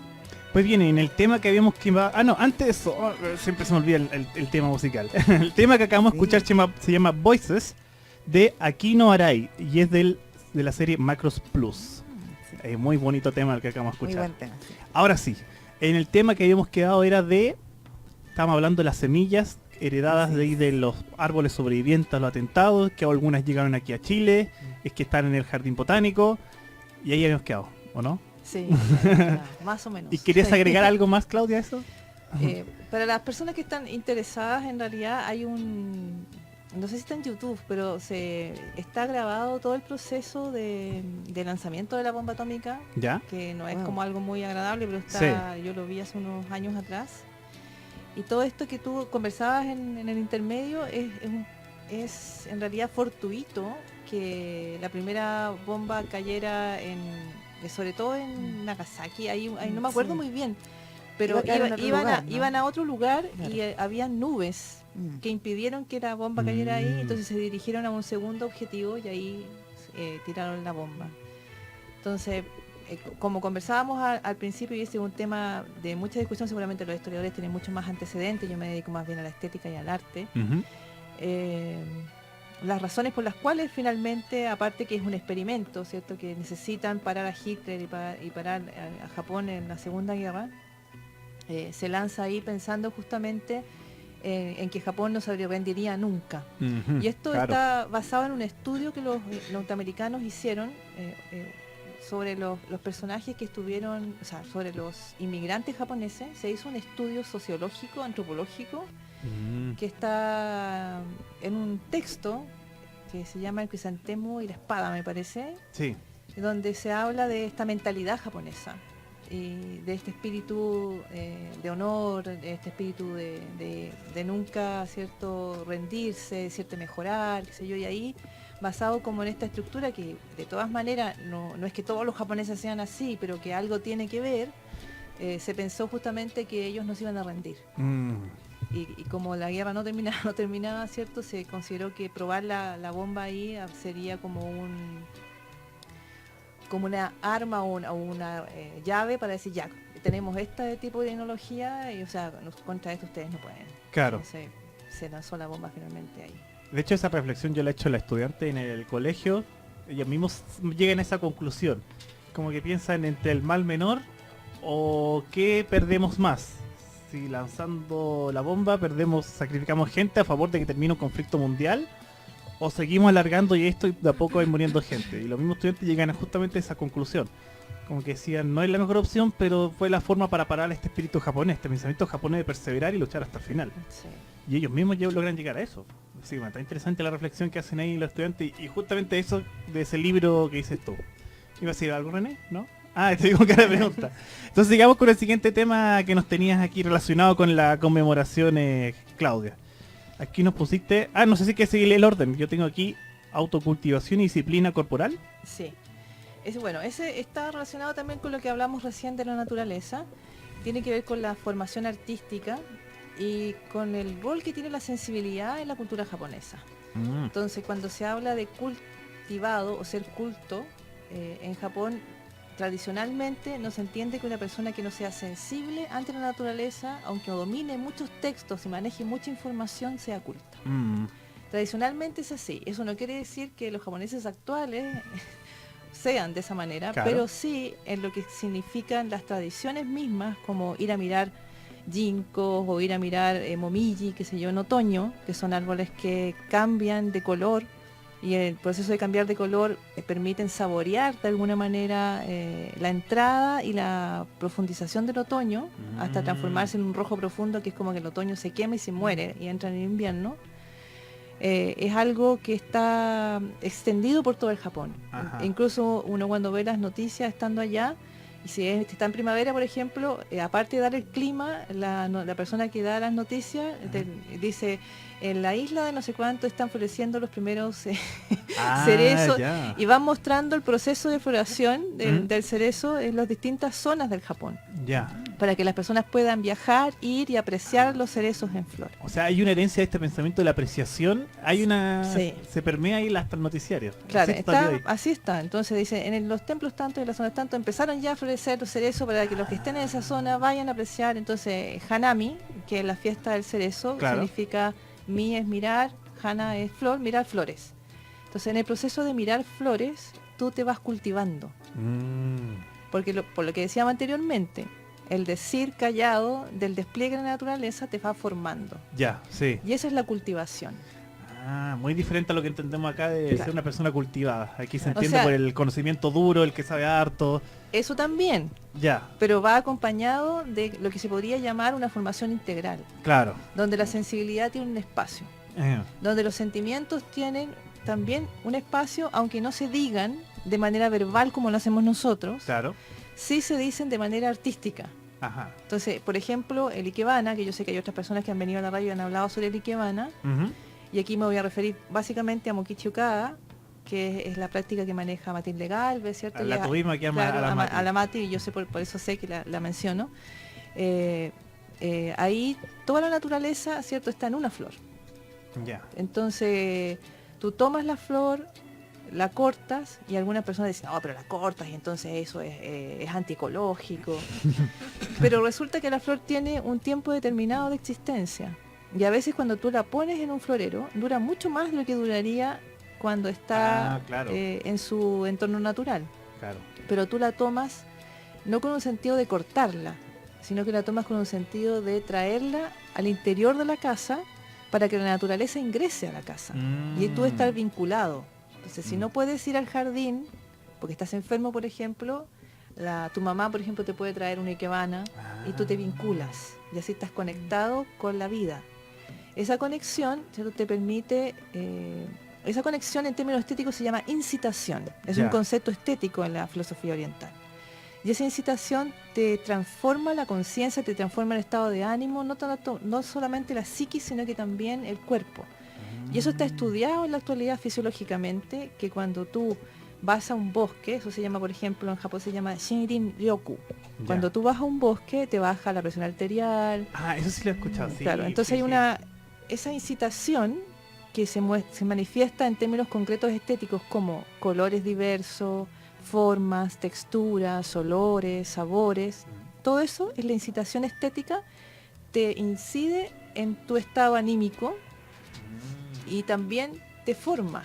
Pues bien, en el tema que habíamos que iba... Ah, no, antes de eso, siempre se me olvida el tema musical. El tema que acabamos de Sí. escuchar se llama Voices, de Akino Arai, y es de la serie Macros Plus. Sí, Muy bonito tema el que acabamos de muy escuchar. buen tema. Sí. Ahora sí, en el tema que habíamos quedado era de... Estábamos hablando de las semillas heredadas Así de, ahí de los árboles sobrevivientes a los atentados, que algunas llegaron aquí a Chile, es que están en el jardín botánico, y ahí habíamos quedado, ¿o no? Sí, más o menos. ¿Y querías Sí. agregar algo más, Claudia, a eso? Para las personas que están interesadas, en realidad hay no sé si está en YouTube, pero está grabado todo el proceso de lanzamiento de la bomba atómica, ¿Ya? que no es Wow. como algo muy agradable, pero yo lo vi hace unos años atrás. Y todo esto que tú conversabas en el intermedio es en realidad fortuito que la primera bomba cayera sobre todo en Nagasaki, ahí no me acuerdo Sí. muy bien, pero Iba a caer en otro lugar, ¿no? iban a otro lugar Claro. y había nubes Mm. que impidieron que la bomba cayera ahí, Mm. entonces se dirigieron a un segundo objetivo y ahí tiraron la bomba. Entonces, como conversábamos al principio, y ese es un tema de mucha discusión, seguramente los historiadores tienen mucho más antecedentes, yo me dedico más bien a la estética y al arte. Ujú. Las razones por las cuales finalmente, aparte que es un experimento, ¿cierto? Que necesitan parar a Hitler y parar a Japón en la Segunda Guerra, se lanza ahí pensando justamente en que Japón no se rendiría nunca. Ujú, Y esto claro. está basado en un estudio que los norteamericanos hicieron sobre los personajes que estuvieron, o sea, sobre los inmigrantes japoneses. Se hizo un estudio sociológico, antropológico, Mm. que está en un texto que se llama El crisantemo y la espada, me parece, Sí. donde se habla de esta mentalidad japonesa y de este espíritu de honor, de este espíritu de nunca, cierto, rendirse, cierto, mejorar, qué sé yo, y ahí basado como en esta estructura que de todas maneras no es que todos los japoneses sean así, pero que algo tiene que ver, se pensó justamente que ellos no se iban a rendir. Mm. Y como la guerra no terminaba, ¿cierto? Se consideró que probar la bomba ahí sería como una arma o una llave para decir, ya, tenemos este tipo de tecnología y, o sea, contra esto ustedes no pueden. Claro. Entonces, se lanzó la bomba finalmente ahí. De hecho, esa reflexión yo la he hecho a la estudiante en el colegio. Ellos mismos llegan a esa conclusión. Como que piensan entre el mal menor o qué perdemos más. Si lanzando la bomba sacrificamos gente a favor de que termine un conflicto mundial, o seguimos alargando y esto y de a poco va muriendo gente. Y los mismos estudiantes llegan justamente a esa conclusión. como que decían, no es la mejor opción, pero fue la forma para parar este espíritu japonés, este pensamiento japonés de perseverar y luchar hasta el final. Sí. Y ellos mismos logran llegar a eso. Sí, está interesante la reflexión que hacen ahí los estudiantes y justamente eso de ese libro que dices tú. ¿Iba a decir algo, René? ¿No? Ah, te digo cara de pregunta. Entonces sigamos con el siguiente tema que nos tenías aquí relacionado con la conmemoración, Claudia. Aquí nos pusiste... Ah, no sé si hay que seguir el orden. Yo tengo aquí autocultivación y disciplina corporal. Sí. Bueno, ese está relacionado también con lo que hablamos recién de la naturaleza. Tiene que ver con la formación artística y con el rol que tiene la sensibilidad en la cultura japonesa. Entonces, cuando se habla de cultivado o ser culto, en Japón tradicionalmente no se entiende que una persona que no sea sensible ante la naturaleza, aunque domine muchos textos y maneje mucha información, sea culta. Tradicionalmente es así. Eso no quiere decir que los japoneses actuales sean de esa manera, claro, pero sí en lo que significan las tradiciones mismas, como ir a mirar ginkgos o ir a mirar momiji, qué sé yo, en otoño, que son árboles que cambian de color, y el proceso de cambiar de color permiten saborear de alguna manera la entrada y la profundización del otoño, hasta transformarse en un rojo profundo, que es como que el otoño se quema y se muere y entra en el invierno. Es algo que está extendido por todo el Japón. Incluso uno cuando ve las noticias estando allá, y si está en primavera, por ejemplo, aparte de dar el clima, la persona que da las noticias dice, en la isla de no sé cuánto están floreciendo los primeros cerezos, y van mostrando el proceso de floración del cerezo en las distintas zonas del Japón. Para que las personas puedan viajar, ir y apreciar los cerezos en flor. O sea, hay una herencia de este pensamiento de la apreciación, hay una... Sí. Se permea ahí hasta el noticiario. Claro, así está. Entonces dice, en los templos tanto y en las zonas tanto empezaron ya a florecer los cerezos para que los que estén en esa zona vayan a apreciar. Entonces, Hanami, que es la fiesta del cerezo, significa mi es mirar, Hana es flor, mirar flores. Entonces, en el proceso de mirar flores, tú te vas cultivando. Porque por lo que decíamos anteriormente, el decir callado del despliegue de la naturaleza te va formando. Y esa es la cultivación. Muy diferente a lo que entendemos acá de ser una persona cultivada. Aquí se entiende por el conocimiento duro, el que sabe harto. Eso también. Pero va acompañado de lo que se podría llamar una formación integral. Claro. Donde la sensibilidad tiene un espacio. Donde los sentimientos tienen también un espacio, aunque no se digan de manera verbal como lo hacemos nosotros. Claro. Sí se dicen de manera artística. Entonces, por ejemplo, el ikebana, que yo sé que hay otras personas que han venido a la radio y han hablado sobre el ikebana, y aquí me voy a referir básicamente a Mokichi Okada, que es la práctica que maneja Matilde Galvez, ¿cierto? La tuvimos aquí a la Mati, y yo sé por eso sé que la menciono. Ahí toda la naturaleza, ¿cierto?, está en una flor. Entonces, tú tomas la flor, la cortas, y algunas personas dicen, no, pero la cortas y entonces eso es antiecológico. Pero resulta que la flor tiene un tiempo determinado de existencia. Y a veces cuando tú la pones en un florero, dura mucho más de lo que duraría cuando está en su entorno natural. Pero tú la tomas no con un sentido de cortarla, sino que la tomas con un sentido de traerla al interior de la casa para que la naturaleza ingrese a la casa. Y tú estás vinculado. Entonces, si no puedes ir al jardín, porque estás enfermo, por ejemplo, tu mamá, por ejemplo, te puede traer una ikebana y tú te vinculas. Y así estás conectado con la vida. Esa conexión, ¿cierto?, te permite... esa conexión en términos estéticos se llama incitación. Es un concepto estético en la filosofía oriental. Y esa incitación te transforma la conciencia, te transforma el estado de ánimo, no solamente la psiquis, sino que también el cuerpo. Y eso está estudiado en la actualidad fisiológicamente, que cuando tú vas a un bosque, eso se llama, por ejemplo, en Japón se llama Shinrin Ryoku. Cuando tú vas a un bosque, te baja la presión arterial. Eso sí lo he escuchado, Claro, entonces hay esa incitación que se manifiesta en términos concretos estéticos como colores diversos, formas, texturas, olores, sabores. Todo eso es la incitación estética, te incide en tu estado anímico y también te forma.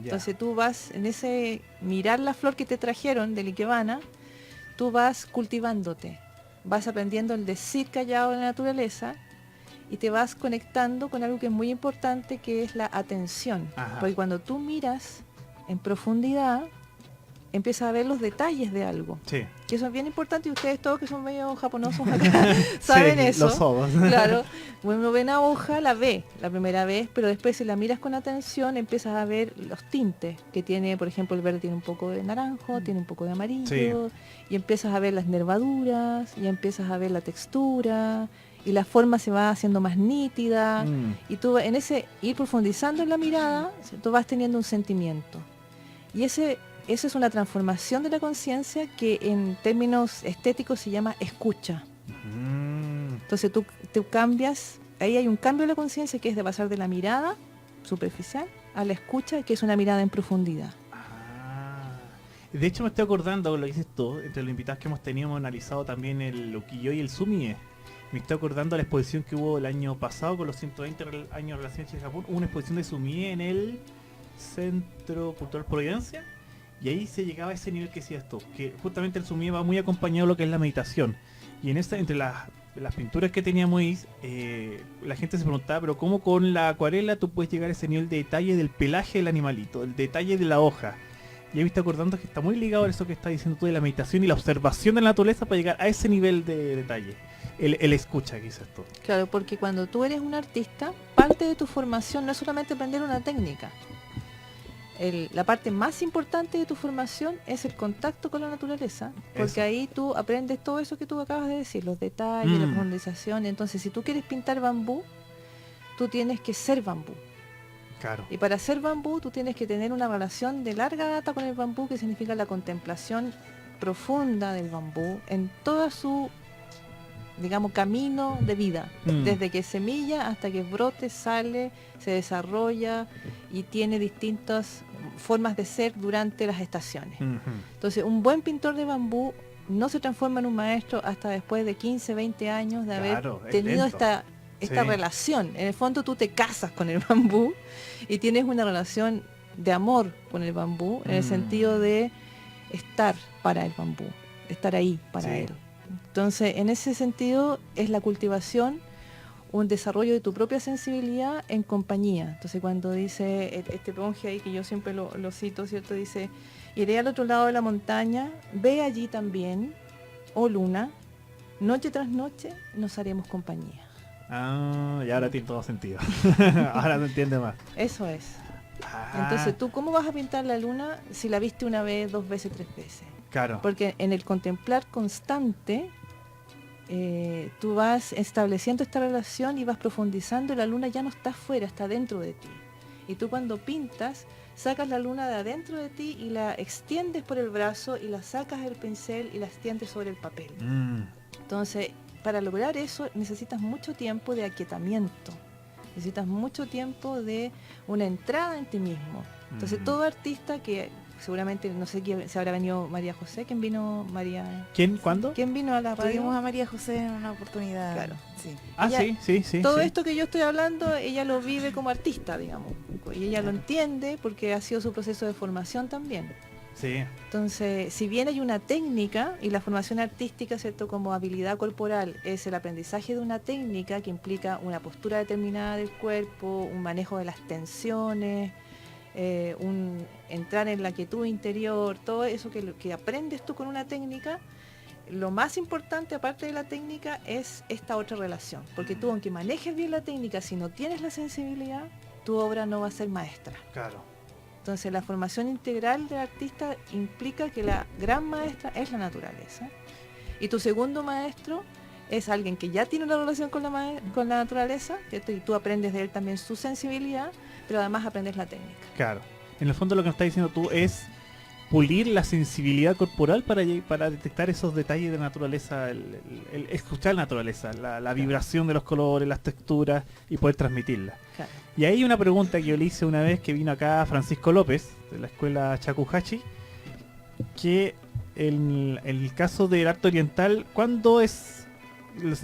Entonces tú vas en ese mirar la flor que te trajeron del ikebana, tú vas cultivándote, vas aprendiendo el decir callado de la naturaleza y te vas conectando con algo que es muy importante, que es la atención. Porque cuando tú miras en profundidad, empiezas a ver los detalles de algo. Sí. Que eso es bien importante y ustedes todos que son medio japonosos acá, saben Sí, eso. lo somos. Claro. Bueno, uno ve una hoja, la ve la primera vez, pero después si la miras con atención empiezas a ver los tintes que tiene, por ejemplo, el verde tiene un poco de naranjo, tiene un poco de amarillo, y empiezas a ver las nervaduras, y empiezas a ver la textura, y la forma se va haciendo más nítida, y tú en ese ir profundizando en la mirada, tú vas teniendo un sentimiento. Y esa es una transformación de la conciencia que en términos estéticos se llama escucha. Entonces tú cambias, ahí hay un cambio de la conciencia que es de pasar de la mirada superficial a la escucha, que es una mirada en profundidad. De hecho me estoy acordando, lo dices tú, entre los invitados que hemos tenido hemos analizado también el ukiyo y el sumie. Me estoy acordando de la exposición que hubo el año pasado con los 120 años de relaciones Chile-Japón. Hubo una exposición de sumie en el Centro Cultural Providencia. Y ahí se llegaba a ese nivel que decías tú, que justamente el sumie va muy acompañado de lo que es la meditación. Y en esta, entre las pinturas que teníamos ahí, la gente se preguntaba, pero ¿cómo con la acuarela tú puedes llegar a ese nivel de detalle del pelaje del animalito, el detalle de la hoja? Y ahí me estoy acordando que está muy ligado a eso que estás diciendo tú de la meditación y la observación de la naturaleza para llegar a ese nivel de detalle. El escucha que dices tú. Claro, porque cuando tú eres un artista, parte de tu formación no es solamente aprender una técnica. La parte más importante de tu formación es el contacto con la naturaleza, porque Eso. ahí tú aprendes todo eso que tú acabas de decir, los detalles, la profundización. Entonces, si tú quieres pintar bambú, tú tienes que ser bambú. Claro. Y para ser bambú, tú tienes que tener una relación de larga data con el bambú, que significa la contemplación profunda del bambú en toda su, digamos, camino de vida, desde que es semilla hasta que brote, sale, se desarrolla y tiene distintas formas de ser durante las estaciones. Entonces, un buen pintor de bambú no se transforma en un maestro hasta después de 15, 20 años de haber Claro, es tenido lento. esta relación. En el fondo tú te casas con el bambú y tienes una relación de amor con el bambú, en el sentido de estar para el bambú, estar ahí para él. Entonces, en ese sentido, es la cultivación, un desarrollo de tu propia sensibilidad en compañía. Entonces, cuando dice este monje ahí, que yo siempre lo cito, ¿cierto? Dice, iré al otro lado de la montaña, ve allí también, oh luna, noche tras noche nos haremos compañía. Ah, y ahora tiene todo sentido. Ahora no entiende más. Eso es. Ah, Entonces, ¿tú cómo vas a pintar la luna si la viste una vez, 2 veces, 3 veces? claro. Porque en el contemplar constante, tú vas estableciendo esta relación y vas profundizando, y la luna ya no está afuera, está dentro de ti. Y tú cuando pintas, sacas la luna de adentro de ti y la extiendes por el brazo y la sacas del pincel y la extiendes sobre el papel. Entonces, para lograr eso necesitas mucho tiempo de aquietamiento, necesitas mucho tiempo de una entrada en ti mismo. Entonces, todo artista que seguramente, no sé quién, se habrá venido María José, ¿quién vino María? ¿Quién? ¿Cuándo? ¿Quién vino a la radio? Tuvimos a María José en una oportunidad. Claro. Sí. Ah, Ella- sí. Todo sí. esto que yo estoy hablando, ella lo vive como artista, digamos, y ella lo entiende porque ha sido su proceso de formación también. Sí. Entonces, si bien hay una técnica, y la formación artística, ¿cierto?, como habilidad corporal, es el aprendizaje de una técnica que implica una postura determinada del cuerpo, un manejo de las tensiones, un entrar en la quietud interior, todo eso que aprendes tú con una técnica. Lo más importante, aparte de la técnica, es esta otra relación. Porque tú, aunque manejes bien la técnica, si no tienes la sensibilidad, tu obra no va a ser maestra. Claro. Entonces, la formación integral del artista implica que la gran maestra es la naturaleza. Y tu segundo maestro es alguien que ya tiene una relación con la naturaleza, ¿cierto? Y tú aprendes de él también su sensibilidad, pero además aprendes la técnica. Claro. En el fondo lo que me estás diciendo tú es pulir la sensibilidad corporal para detectar esos detalles de la naturaleza, el escuchar la naturaleza, la vibración de los colores, las texturas y poder transmitirla. Claro. Y hay una pregunta que yo le hice una vez que vino acá Francisco López, de la escuela Shakuhachi, que en el caso del arte oriental, ¿cuándo es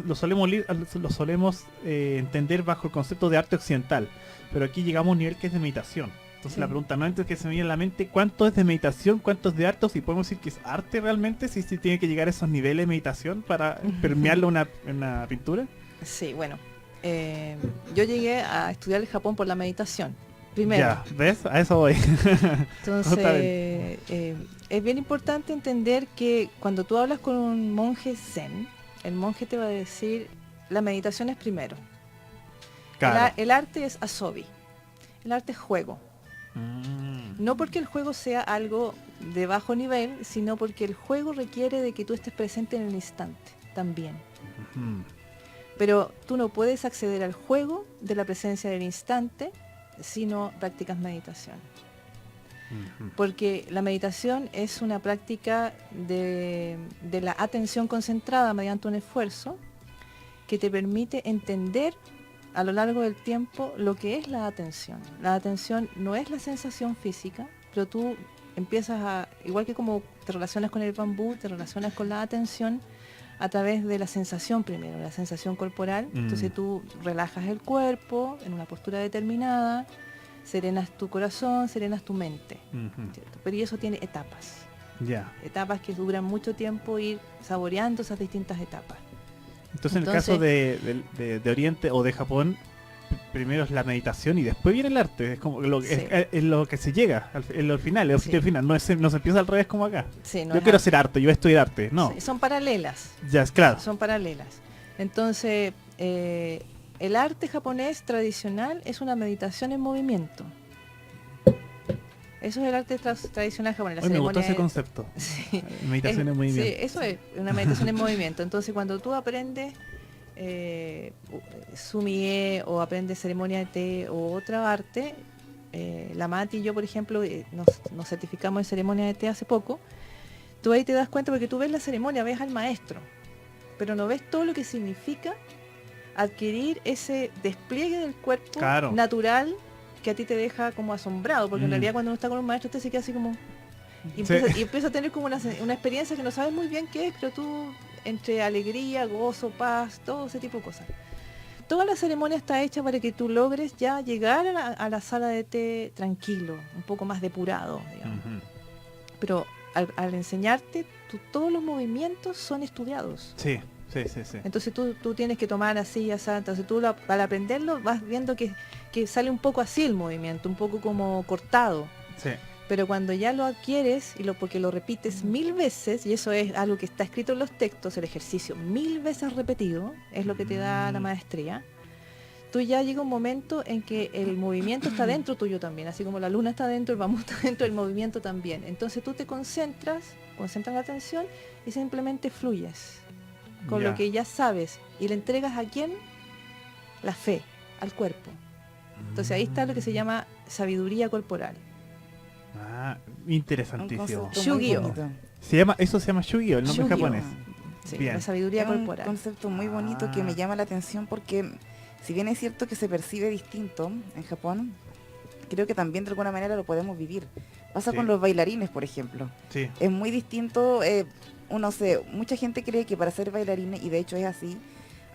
lo solemos entender bajo el concepto de arte occidental? Pero aquí llegamos a un nivel que es de meditación. Entonces Sí. la pregunta no es que se me viene a la mente cuánto es de meditación, cuánto es de arte, o si podemos decir que es arte realmente, si tiene que llegar a esos niveles de meditación para permearlo en una pintura. Sí, bueno, yo llegué a estudiar el Japón por la meditación. primero. Ya, ¿ves? A eso voy. Entonces, es bien importante entender que cuando tú hablas con un monje zen, el monje te va a decir, la meditación es primero. Claro. El arte es asobi, el arte es juego. No porque el juego sea algo de bajo nivel, sino porque el juego requiere de que tú estés presente en el instante también. Ujú. Pero tú no puedes acceder al juego de la presencia del instante si no practicas meditación. Ujú. Porque la meditación es una práctica de la atención concentrada mediante un esfuerzo que te permite entender a lo largo del tiempo lo que es la atención. La atención no es la sensación física, pero tú empiezas a, igual que como te relacionas con el bambú, te relacionas con la atención a través de la sensación primero, la sensación corporal. Entonces tú relajas el cuerpo en una postura determinada, serenas tu corazón, serenas tu mente, Ujú. ¿cierto? Pero y eso tiene etapas, Ya. etapas que duran mucho tiempo ir saboreando esas distintas etapas. Entonces, en el caso de Oriente o de Japón, primero es la meditación y después viene el arte. Es como lo, Sí. es lo que se llega al final, el objetivo Sí. final. No se empieza al revés como acá. Sí, no Yo es quiero arte. hacer arte, yo voy a estudiar arte. No, Sí, son paralelas. ya es claro. Son paralelas. Entonces, el arte japonés tradicional es una meditación en movimiento. Eso es el arte tradicional japonés. La Hoy me gustó ceremonia ese es- concepto. Sí. Meditación en movimiento. Sí, eso es una meditación en movimiento. Entonces, cuando tú aprendes sumie o aprendes ceremonia de té o otra arte, la Mati y yo, por ejemplo, nos certificamos en ceremonia de té hace poco. Tú ahí te das cuenta porque tú ves la ceremonia, ves al maestro, pero no ves todo lo que significa adquirir ese despliegue del cuerpo Claro. natural que a ti te deja como asombrado, porque en realidad cuando uno está con un maestro usted se queda así como... Y empieza a tener como una experiencia que no sabes muy bien qué es, pero tú entre alegría, gozo, paz, todo ese tipo de cosas. Toda la ceremonia está hecha para que tú logres ya llegar a la sala de té tranquilo, un poco más depurado, digamos. Ujú. Pero al enseñarte, todos los movimientos son estudiados. Sí. Entonces tú tienes que tomar así, así. Entonces tú al aprenderlo vas viendo que sale un poco así el movimiento, un poco como cortado. Sí. Pero cuando ya lo adquieres, porque lo repites 1000 veces, y eso es algo que está escrito en los textos, el ejercicio 1000 veces repetido, es lo que te da la maestría, tú ya llega un momento en que el movimiento está dentro tuyo también, así como la luna está dentro, el bambú está dentro, el movimiento también. Entonces tú te concentras la atención y simplemente fluyes con Ya. lo que ya sabes y le entregas a quién, la fe, al cuerpo. Entonces ahí está lo que se llama sabiduría corporal. Ah, Un interesantísimo. concepto muy Shugyo. bonito. Eso se llama Shugyo, el nombre Shugyo. japonés. Sí, Bien. la sabiduría Es un corporal. concepto muy bonito que me llama la atención porque si bien es cierto que se percibe distinto en Japón, creo que también de alguna manera lo podemos vivir. Pasa Sí. con los bailarines, por ejemplo. Sí. Es muy distinto, mucha gente cree que para ser bailarines, y de hecho es así,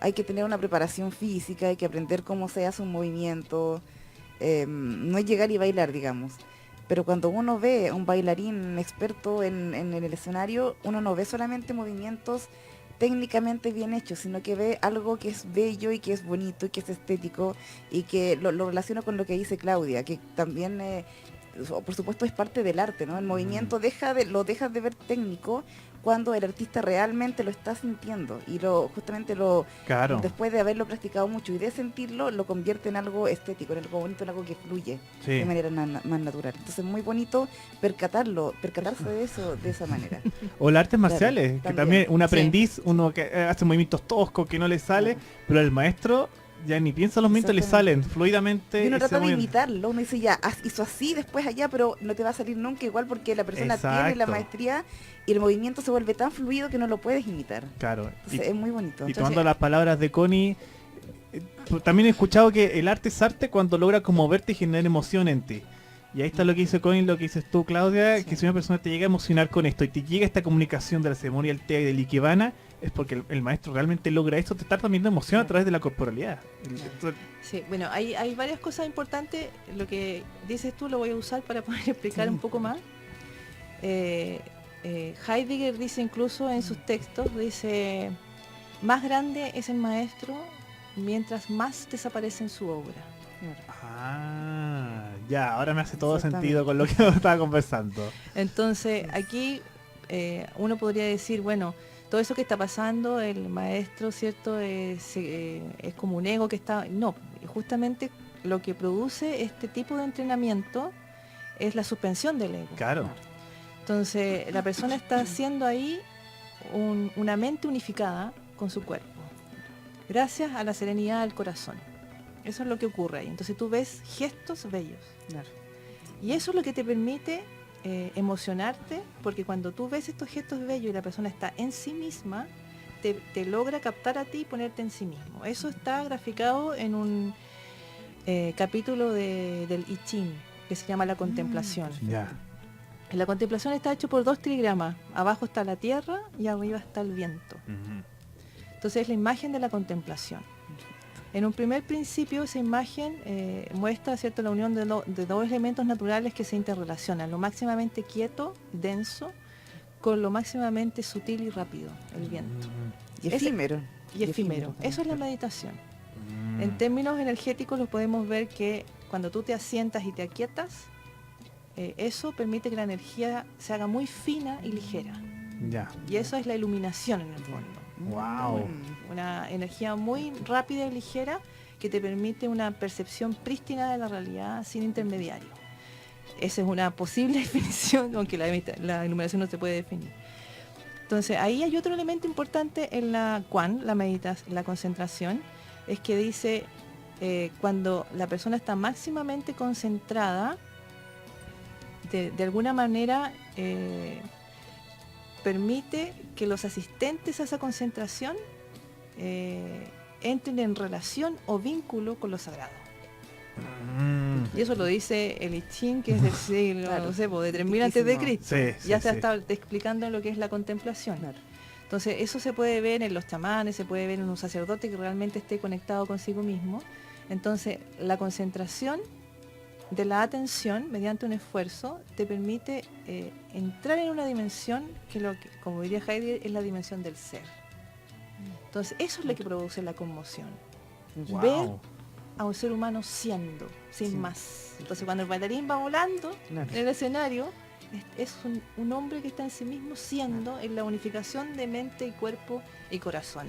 hay que tener una preparación física, hay que aprender cómo se hace un movimiento, no es llegar y bailar, digamos. Pero cuando uno ve a un bailarín experto en el escenario, uno no ve solamente movimientos técnicamente bien hechos, sino que ve algo que es bello y que es bonito y que es estético y que lo relaciona con lo que dice Claudia, que también, por supuesto, es parte del arte, ¿no? El movimiento lo dejas de ver técnico cuando el artista realmente lo está sintiendo y Claro. después de haberlo practicado mucho y de sentirlo, lo convierte en algo estético, en algo bonito, en algo que fluye Sí. de manera más natural. Entonces es muy bonito percatarse de eso de esa manera. O las artes Claro, marciales, que también. también un Sí. aprendiz, uno que hace movimientos toscos que no le sale, pero el maestro ya ni piensa los movimientos, le Exactamente. salen fluidamente. Y uno ese trata de movimiento. imitarlo, uno dice ya, hizo así, después allá, pero no te va a salir nunca igual porque la persona tiene la Exacto. maestría y el movimiento se vuelve tan fluido que no lo puedes imitar. Claro. Entonces es muy bonito. Y tomando las palabras de Connie, también he escuchado que el arte es arte cuando logra conmoverte y generar emoción en ti. Y ahí está lo que dice Connie, lo que dices tú, Claudia, Sí. que si una persona te llega a emocionar con esto y te llega esta comunicación de la ceremonia del té y del ikebana, es porque el maestro realmente logra esto, te está transmitiendo emoción a través de la corporalidad. Sí, bueno, hay varias cosas importantes. Lo que dices tú lo voy a usar para poder explicar un poco más. Heidegger dice incluso en sus textos, dice, más grande es el maestro mientras más desaparece en su obra. Ah, Ya, ahora me hace todo Exactamente. sentido con lo que estaba conversando. Entonces, aquí uno podría decir, bueno, todo eso que está pasando, el maestro, ¿cierto? Es como un ego que está... No, justamente lo que produce este tipo de entrenamiento es la suspensión del ego. Claro. Entonces, la persona está haciendo ahí una mente unificada con su cuerpo, gracias a la serenidad del corazón. Eso es lo que ocurre ahí. Entonces tú ves gestos bellos. Claro. Y eso es lo que te permite emocionarte, porque cuando tú ves estos gestos bellos y la persona está en sí misma, te logra captar a ti y ponerte en sí mismo. Eso está graficado en un capítulo del I Ching, que se llama la contemplación. Ya. La contemplación está hecho por 2 trigramas. Abajo está la tierra y arriba está el viento. Entonces es la imagen de la contemplación. En un primer principio esa imagen muestra, ¿cierto?, la unión de 2 elementos naturales que se interrelacionan, lo máximamente quieto, denso, con lo máximamente sutil y rápido, el viento. Y efímero. Y efímero. Eso es la meditación. En términos energéticos lo podemos ver que cuando tú te asientas y te aquietas, eso permite que la energía se haga muy fina y ligera. Ya. Y eso es la iluminación en el fondo. Wow. Una energía muy rápida y ligera que te permite una percepción prístina de la realidad sin intermediario. Esa es una posible definición, aunque la iluminación no se puede definir. Entonces ahí hay otro elemento importante en la Quan, la concentración, es que dice cuando la persona está máximamente concentrada, de alguna manera permite que los asistentes a esa concentración entren en relación o vínculo con lo sagrado. Y eso lo dice el I Ching, que es del siglo, Claro. no sé, de 3000 antes de Cristo. Sí, Ya sí, se sí. está explicando lo que es la contemplación. Entonces eso se puede ver en los chamanes, se puede ver en un sacerdote que realmente esté conectado consigo mismo. Entonces la concentración de la atención mediante un esfuerzo te permite entrar en una dimensión que, como diría Heidegger, es la dimensión del ser. Entonces eso es lo que produce la conmoción. Wow. Ver a un ser humano siendo, sin más. Entonces cuando el bailarín va volando Claro. en el escenario, es un hombre que está en sí mismo siendo en la unificación de mente y cuerpo y corazón.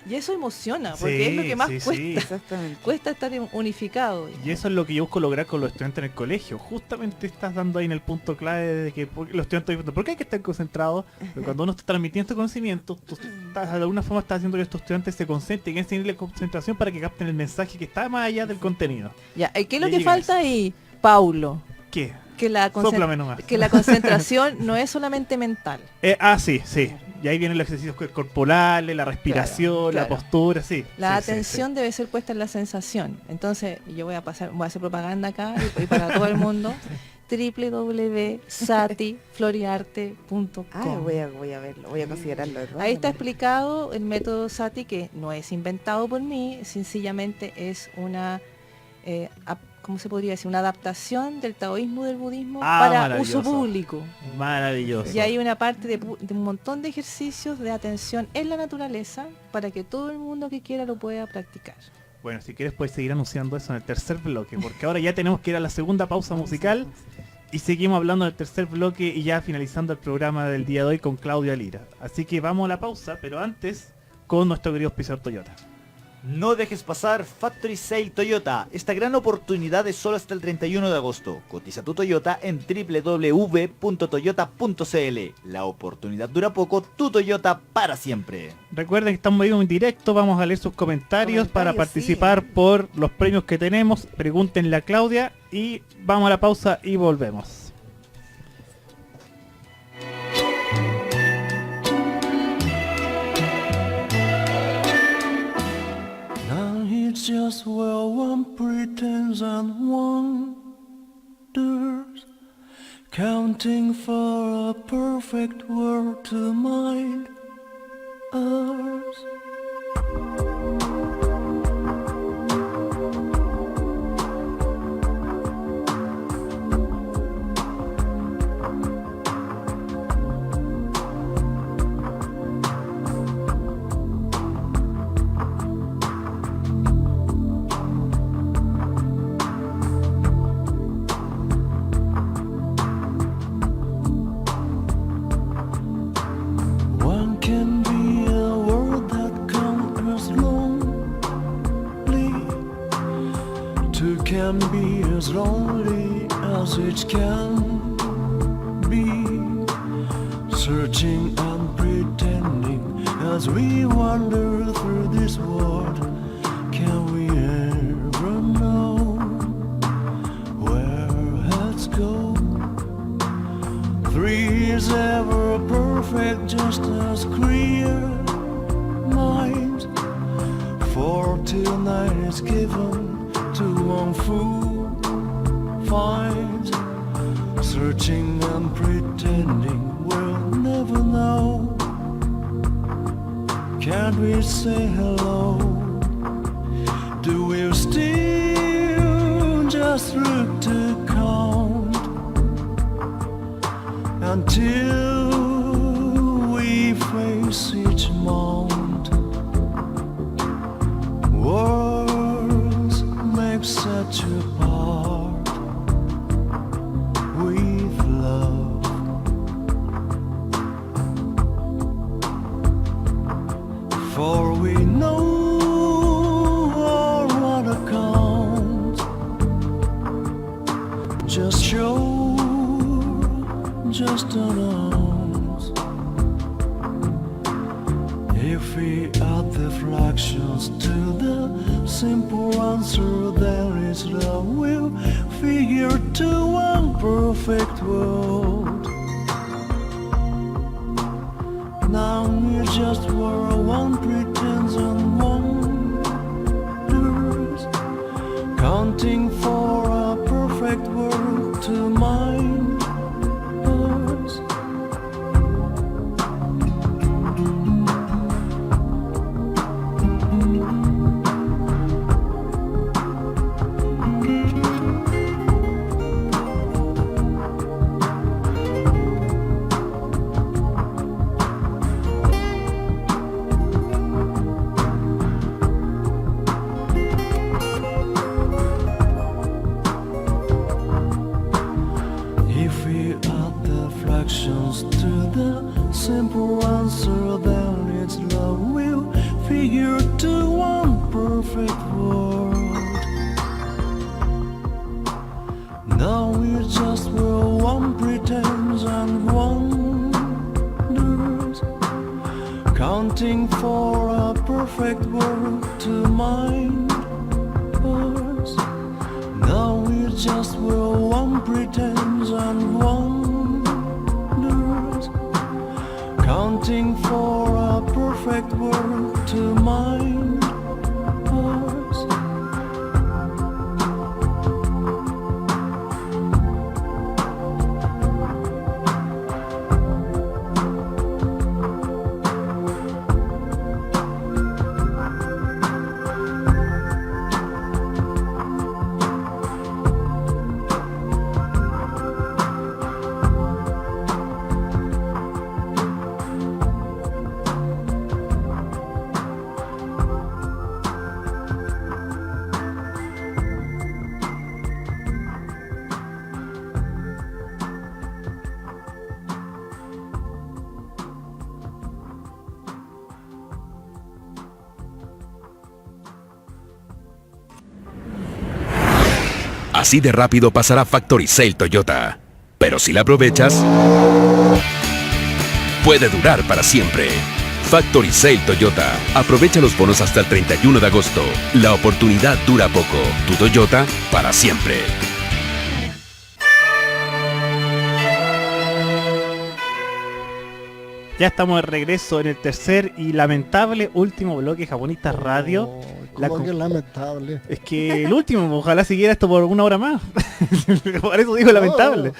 Y eso emociona, porque es lo que más sí, cuesta. sí. Exactamente. Cuesta estar unificado. Y eso es lo que yo busco lograr con los estudiantes en el colegio. Justamente estás dando ahí en el punto clave de que los estudiantes dicen, ¿por qué hay que estar concentrados? Pero cuando uno está transmitiendo conocimiento, tú estás, de alguna forma estás haciendo que estos estudiantes se concentren y que enseñarle concentración para que capten el mensaje que está más allá del contenido. Ya, ¿qué es lo Ya que llegan falta ahí, Paulo? ¿Qué? Que la, Sóplame nomás. que la concentración no es solamente mental. Sí. Y ahí vienen los ejercicios corporales, la respiración, la claro. postura, sí. La Sí, atención debe ser puesta en la sensación. Entonces, yo voy a hacer propaganda acá y para todo el mundo. www.satifloriarte.com. Voy a verlo, voy a considerarlo. ¿verdad? Ahí está explicado el método Sati, que no es inventado por mí, sencillamente es una, ¿cómo se podría decir? Una adaptación del taoísmo del budismo para maravilloso. uso público. Maravilloso. Y hay una parte de un montón de ejercicios de atención en la naturaleza para que todo el mundo que quiera lo pueda practicar. Bueno, si quieres puedes seguir anunciando eso en el tercer bloque, porque ahora ya tenemos que ir a la segunda pausa musical y seguimos hablando del tercer bloque y ya finalizando el programa del día de hoy con Claudia Lira. Así que vamos a la pausa, pero antes con nuestro querido auspiciador Toyota. No dejes pasar Factory Sale Toyota. Esta gran oportunidad es solo hasta el 31 de agosto. Cotiza tu Toyota en www.toyota.cl. La oportunidad dura poco, tu Toyota para siempre. Recuerden que estamos en directo, vamos a leer sus comentarios para Comentarios, participar por los premios que tenemos. Pregúntenle a Claudia y vamos a la pausa y volvemos. Now it's just where one pretends and wonders, counting for a perfect world to mind us. can be as lonely as it can be, searching and pretending as we wander through this world. Can we ever know where heads go? 3 is ever perfect, just as clear mind. 4 till 9 is given to one fool finds. Searching and pretending we'll never know. Can't we say hello? Do we still just look to count until we face each mount? Words make such a part with love. For we know our what account, just show, just announce. If we add the fractions to the simple answer, there is love. We'll figure to one perfect world. Now we just were one pretends and wonders, counting for a perfect world to mind us. If we add the fractions to the simple answer, then it's love. We'll figure to one perfect world. Now we just will one pretends and wonders, counting for a perfect world to mind us. Now we just will one pretends and wonders, counting for a perfect world to mind us. Así de rápido pasará Factory Sale Toyota. Pero si la aprovechas, puede durar para siempre. Factory Sale Toyota. Aprovecha los bonos hasta el 31 de agosto. La oportunidad dura poco. Tu Toyota para siempre. Ya estamos de regreso en el tercer y lamentable último bloque Japonistas Radio. ¿Cómo que lamentable? Es que el último, ojalá siguiera esto por 1 hora más. Por eso digo lamentable.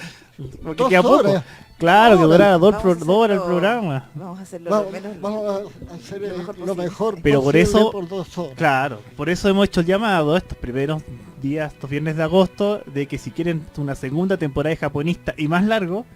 Porque queda poco. Claro, que durará 2 horas el programa. Vamos a hacerlo lo menos. Vamos a hacer lo mejor pero por posible eso, por 2 horas. Claro, por eso hemos hecho el llamado estos primeros días, estos viernes de agosto, de que si quieren una segunda temporada de Japonista y más largo,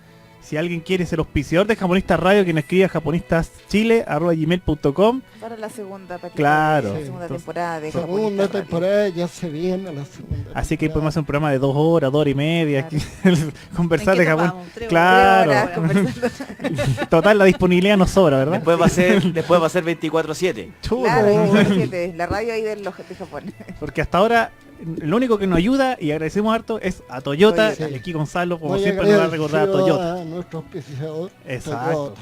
si alguien quiere ser auspiciador de Japonistas Radio, que nos escriba a japonistaschile@gmail.com. Para la segunda, para claro, la segunda temporada de segunda Japonistas temporada Radio. ya se viene la segunda. Así que podemos hacer un programa de 2 horas, 2 horas y media, Claro. conversar de Japón. tomamos? 3 Claro. 3 horas conversando. Total, la disponibilidad nos sobra, ¿verdad? Después va a ser 24/7. Chuta. Claro, 24/7, la radio ahí de Japón. Porque hasta ahora lo único que nos ayuda, y agradecemos harto, es a Toyota. Toyota. Y aquí Gonzalo, como Muy siempre, nos va a recordar a agradecido Toyota. a nuestro auspiciador, Exacto. Toyota.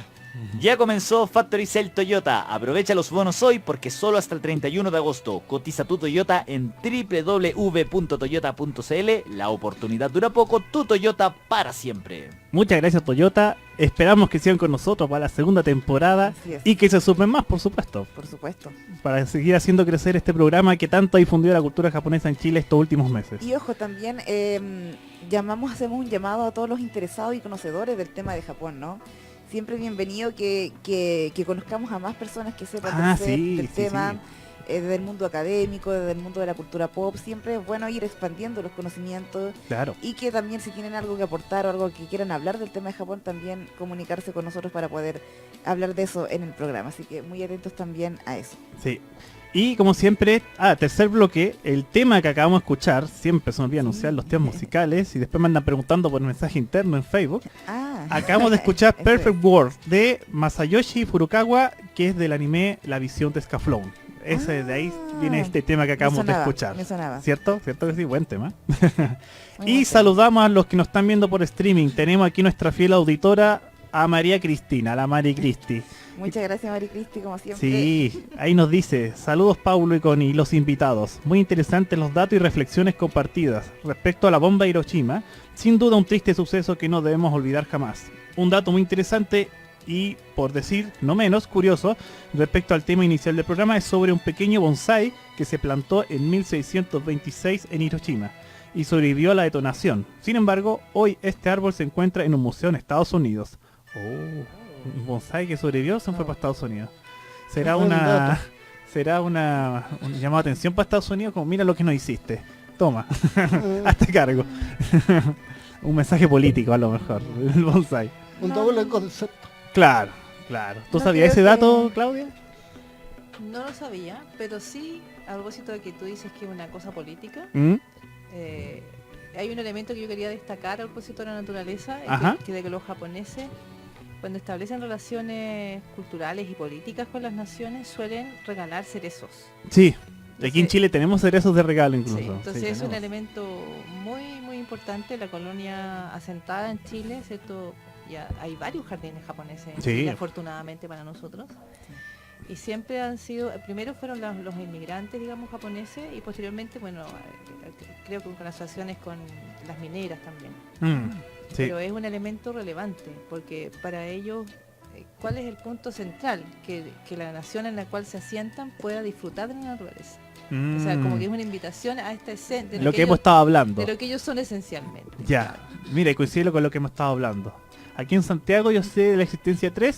Ya comenzó Factory Sale Toyota. Aprovecha los bonos hoy porque solo hasta el 31 de agosto. Cotiza tu Toyota en www.toyota.cl. La oportunidad dura poco, tu Toyota para siempre. Muchas gracias, Toyota. Esperamos que sigan con nosotros para la segunda temporada Así es. y que se sumen más, por supuesto, Por supuesto. para seguir haciendo crecer este programa que tanto ha difundido la cultura japonesa en Chile estos últimos meses. Y ojo, también hacemos un llamado a todos los interesados y conocedores del tema de Japón, ¿no? Siempre bienvenido que conozcamos a más personas que sepan del tema, desde el mundo académico, desde el mundo de la cultura pop. Siempre es bueno ir expandiendo los conocimientos Claro. y que también si tienen algo que aportar o algo que quieran hablar del tema de Japón, también comunicarse con nosotros para poder hablar de eso en el programa. Así que muy atentos también a eso. Sí. Y como siempre, tercer bloque, el tema que acabamos de escuchar, siempre se me olvida anunciar los temas musicales y después me andan preguntando por mensaje interno en Facebook. Acabamos de escuchar Eso Perfect es. World de Masayoshi Furukawa, que es del anime La Visión de Scaflón. De ahí viene este tema que acabamos de escuchar. Me sonaba. ¿Cierto? ¿Cierto que sí? Buen tema. Muy Y buen saludamos a los que nos están viendo por streaming. Tenemos aquí nuestra fiel auditora, a María Cristina, la Mari Cristi. tema. Muchas gracias, Mari Cristi, como siempre. Sí, ahí nos dice, saludos Paulo y Connie, los invitados. Muy interesantes los datos y reflexiones compartidas. Respecto a la bomba de Hiroshima, sin duda un triste suceso que no debemos olvidar jamás. Un dato muy interesante y, por decir no menos, curioso, respecto al tema inicial del programa, es sobre un pequeño bonsái que se plantó en 1626 en Hiroshima y sobrevivió a la detonación. Sin embargo, hoy este árbol se encuentra en un museo en Estados Unidos. Un bonsái que sobrevivió se fue para Estados Unidos. Será Buen una dato. un llamado de atención para Estados Unidos, como mira lo que nos hiciste. Toma, hazte cargo. Un mensaje político a lo mejor, el bonsái. Un doble concepto. Claro, claro. ¿Tú No sabías ese creo que- dato, Claudia? No lo sabía, pero sí, a propósito de que tú dices que es una cosa política, ¿Mm? hay un elemento que yo quería destacar a propósito de la naturaleza, es Ajá. que de que los japoneses, cuando establecen relaciones culturales y políticas con las naciones, suelen regalar cerezos. Sí, aquí en Entonces- Chile tenemos cerezos de regalo incluso. Sí, entonces Sí, es un tenemos. elemento muy importante, la colonia asentada en Chile, ¿cierto? Ya hay varios jardines japoneses en Sí. Chile, afortunadamente para nosotros. Y siempre han sido, primero fueron los inmigrantes, digamos, japoneses, y posteriormente, bueno, creo que con asociaciones con las mineras también. Sí. Pero es un elemento relevante, porque para ellos, ¿cuál es el punto central? Que la nación en la cual se asientan pueda disfrutar de la naturaleza. O sea, como que es una invitación a esta esencia, lo que hemos estado hablando. de lo que ellos son esencialmente. Ya, mira, y coincide con lo que hemos estado hablando. Aquí en Santiago yo sé de la existencia de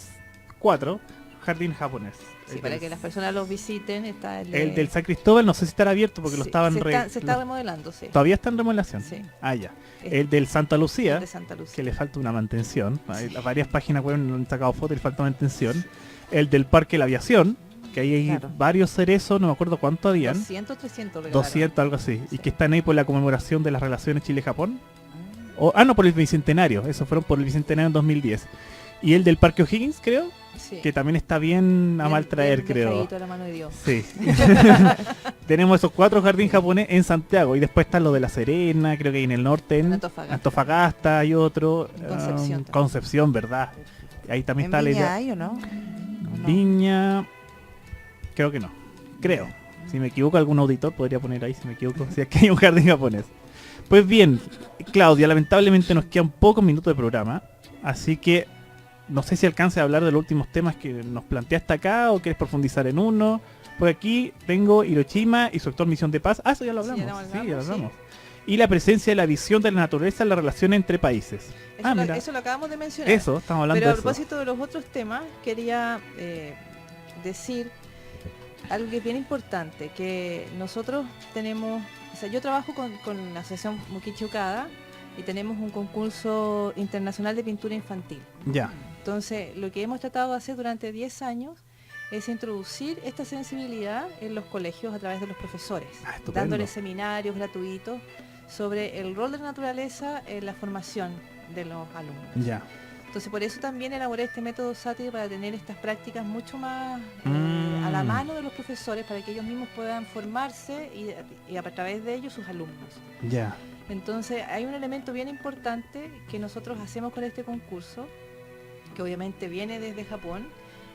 4 jardines japoneses. Sí, El para del- que las personas los visiten, está El del San Cristóbal no sé si estará abierto porque lo sí, estaban se está remodelando, sí. ¿Todavía está en remodelación? Sí. Ah, ya. Es- El del Santa el Lucía, de Santa Lucía. que le falta una mantención. Hay varias páginas web no han sacado fotos y le falta mantención. El del Parque de la Aviación, que ahí hay Claro. varios cerezos, no me acuerdo cuánto habían. 200, 300 regalaron. 200, algo así. Y Sí. que están ahí por la conmemoración de las relaciones Chile-Japón. No, por el Bicentenario. Eso fueron por el Bicentenario en 2010. Y el del Parque O'Higgins, creo, Sí. que también está bien a Bien- mal traer, bien creo. dejadito a la mano de Dios. Sí. Tenemos esos 4 jardines japoneses en Santiago. Y después está lo de La Serena, creo que hay en el norte, en En Antofagasta. Antofagasta hay otro. En Concepción también. Concepción, ¿verdad? Ahí también ¿En está la Viña idea. hay o no? ¿O no? Viña, creo que no. Creo. Si me equivoco, algún auditor podría poner ahí, si me equivoco, si es que hay un jardín japonés. Pues bien, Claudia, lamentablemente nos quedan pocos minutos de programa, así que no sé si alcance a hablar de los últimos temas que nos planteaste acá o quieres profundizar en uno. Por aquí tengo Hiroshima y su actual misión de paz. Eso ya lo Sí, hablamos. ya lo Sí, ya lo hablamos, sí. hablamos. Y la presencia de la visión de la naturaleza en la relación entre países. Eso, Mira. eso lo acabamos de mencionar. Eso, estamos hablando Pero a de eso. propósito de los otros temas, quería decir algo que es bien importante, que nosotros tenemos, o sea, yo trabajo con la asociación Mukichi Okada y tenemos un concurso internacional de pintura infantil. Ya. Entonces, lo que hemos tratado de hacer durante 10 años es introducir esta sensibilidad en los colegios a través de los profesores, Estupendo. dándoles seminarios gratuitos sobre el rol de la naturaleza en la formación de los alumnos. Ya. Entonces por eso también elaboré este método SATI para tener estas prácticas mucho más a la mano de los profesores para que ellos mismos puedan formarse y a través de ellos sus alumnos. Ya. Entonces hay un elemento bien importante que nosotros hacemos con este concurso, que obviamente viene desde Japón,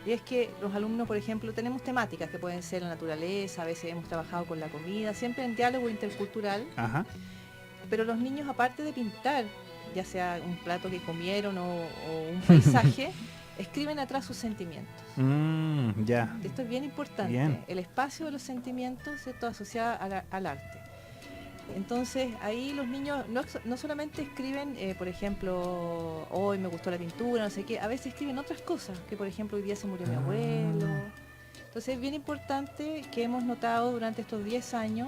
y es que los alumnos, por ejemplo, tenemos temáticas que pueden ser la naturaleza, a veces hemos trabajado con la comida, siempre en diálogo intercultural. Ajá. Pero los niños, aparte de pintar, ya sea un plato que comieron o un paisaje, escriben atrás sus sentimientos. Ya. Esto es bien importante. Bien. El espacio de los sentimientos, ¿cierto?, asociado al arte. Entonces ahí los niños no solamente escriben, por ejemplo, hoy me gustó la pintura, no sé qué, a veces escriben otras cosas, que por ejemplo hoy día se murió mi abuelo. Entonces es bien importante que hemos notado durante estos 10 años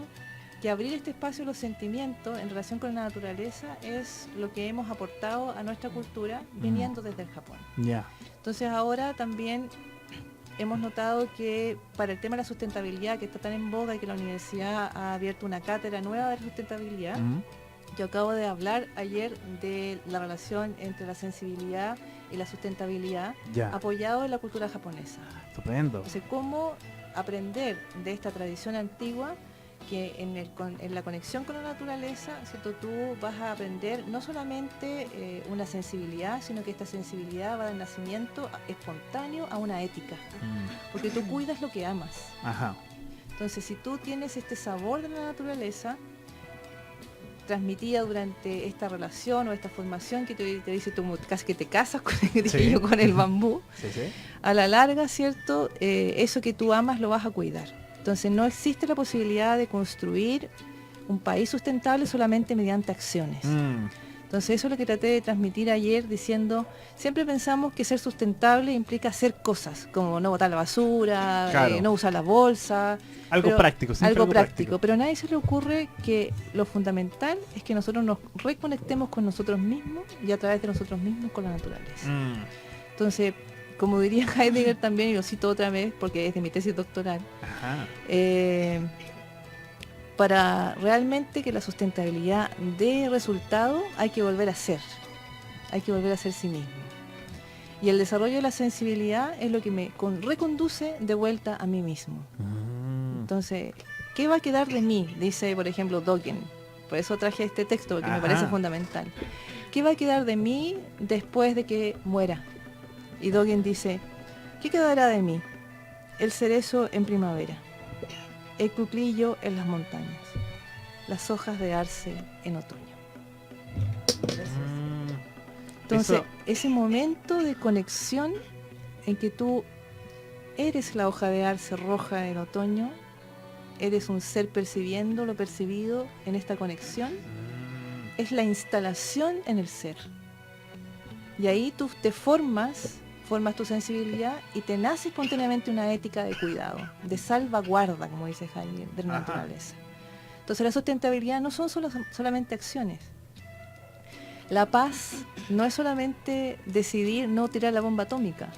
que abrir este espacio de los sentimientos en relación con la naturaleza es lo que hemos aportado a nuestra cultura viniendo desde el Japón. Ya. Entonces ahora también hemos notado que para el tema de la sustentabilidad, que está tan en boga y que la universidad ha abierto una cátedra nueva de sustentabilidad, yo acabo de hablar ayer de la relación entre la sensibilidad y la sustentabilidad, Ya. apoyado en la cultura japonesa. Estupendo. Entonces, cómo aprender de esta tradición antigua que en la conexión con la naturaleza, ¿cierto?, tú vas a aprender no solamente una sensibilidad, sino que esta sensibilidad va a dar nacimiento espontáneo a una ética, porque tú cuidas lo que amas. Ajá. Entonces, si tú tienes este sabor de la naturaleza transmitida durante esta relación o esta formación que te dice tú casi que te casas con, Sí. con el bambú, Sí, sí. a la larga, ¿cierto?, eso que tú amas lo vas a cuidar. Entonces no existe la posibilidad de construir un país sustentable solamente mediante acciones. Entonces eso es lo que traté de transmitir ayer diciendo, siempre pensamos que ser sustentable implica hacer cosas, como no botar la basura, Claro. no usar la bolsa. Algo pero- práctico, siempre algo práctico, pero a nadie se le ocurre que lo fundamental es que nosotros nos reconectemos con nosotros mismos y a través de nosotros mismos con la naturaleza. Entonces, como diría Heidegger también, y lo cito otra vez porque es de mi tesis doctoral, Ajá. para realmente que la sustentabilidad dé resultado hay que volver a ser sí mismo. Y el desarrollo de la sensibilidad es lo que me reconduce de vuelta a mí mismo. Entonces, ¿qué va a quedar de mí? Dice, por ejemplo, Dogen. Por eso traje este texto, porque me Ajá. parece fundamental. ¿Qué va a quedar de mí después de que muera? Y Dogen dice, ¿qué quedará de mí? El cerezo en primavera, el cuclillo en las montañas, las hojas de arce en otoño. Entonces, Eso- ese momento de conexión en que tú eres la hoja de arce roja en otoño, eres un ser percibiendo lo percibido en esta conexión, es la instalación en el ser. Y ahí tú te formas tu sensibilidad y te nace espontáneamente una ética de cuidado, de salvaguarda, como dice Jaime, de la Ajá. naturaleza. Entonces la sustentabilidad no son solamente acciones. La paz no es solamente decidir no tirar la bomba atómica.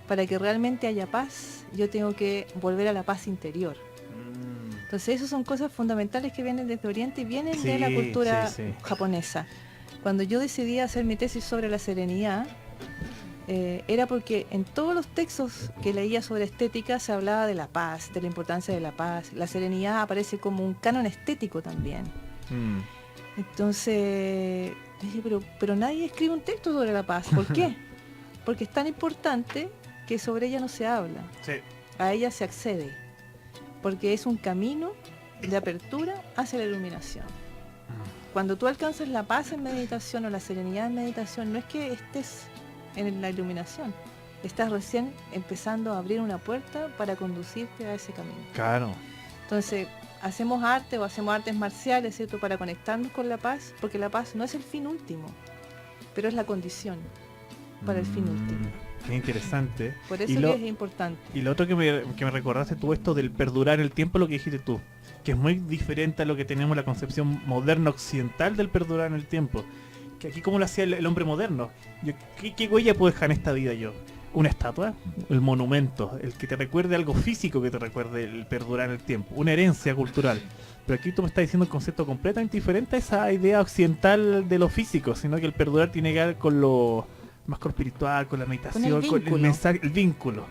Para que realmente haya paz, yo tengo que volver a la paz interior. Entonces esas son cosas fundamentales que vienen desde Oriente y vienen de la Sí, cultura sí, sí. japonesa. Cuando yo decidí hacer mi tesis sobre la serenidad, era porque en todos los textos que leía sobre estética se hablaba de la paz, de la importancia de la paz. La serenidad aparece como un canon estético también. Entonces, dije, pero nadie escribe un texto sobre la paz. ¿Por qué? Porque es tan importante que sobre ella no se habla. Sí. A ella se accede. Porque es un camino de apertura hacia la iluminación. Cuando tú alcanzas la paz en meditación o la serenidad en meditación, no es que estés en la iluminación, estás recién empezando a abrir una puerta para conducirte a ese camino. Claro. Entonces, hacemos arte o hacemos artes marciales, ¿cierto?, para conectarnos con la paz, porque la paz no es el fin último, pero es la condición para el fin último. Qué interesante. Por Y eso lo- que es importante. Y lo otro que me recordaste tú, esto del perdurar el tiempo, lo que dijiste tú, que es muy diferente a lo que tenemos la concepción moderna occidental del perdurar en el tiempo. Que aquí como lo hacía el hombre moderno. ¿Qué huella puedo dejar en esta vida yo? ¿Una estatua? ¿El monumento? ¿El que te recuerde algo físico que te recuerde el perdurar en el tiempo? ¿Una herencia cultural? Pero aquí tú me estás diciendo un concepto completamente diferente a esa idea occidental de lo físico, sino que el perdurar tiene que ver con lo más con lo espiritual, con la meditación, con el vínculo. mensaje, el vínculo.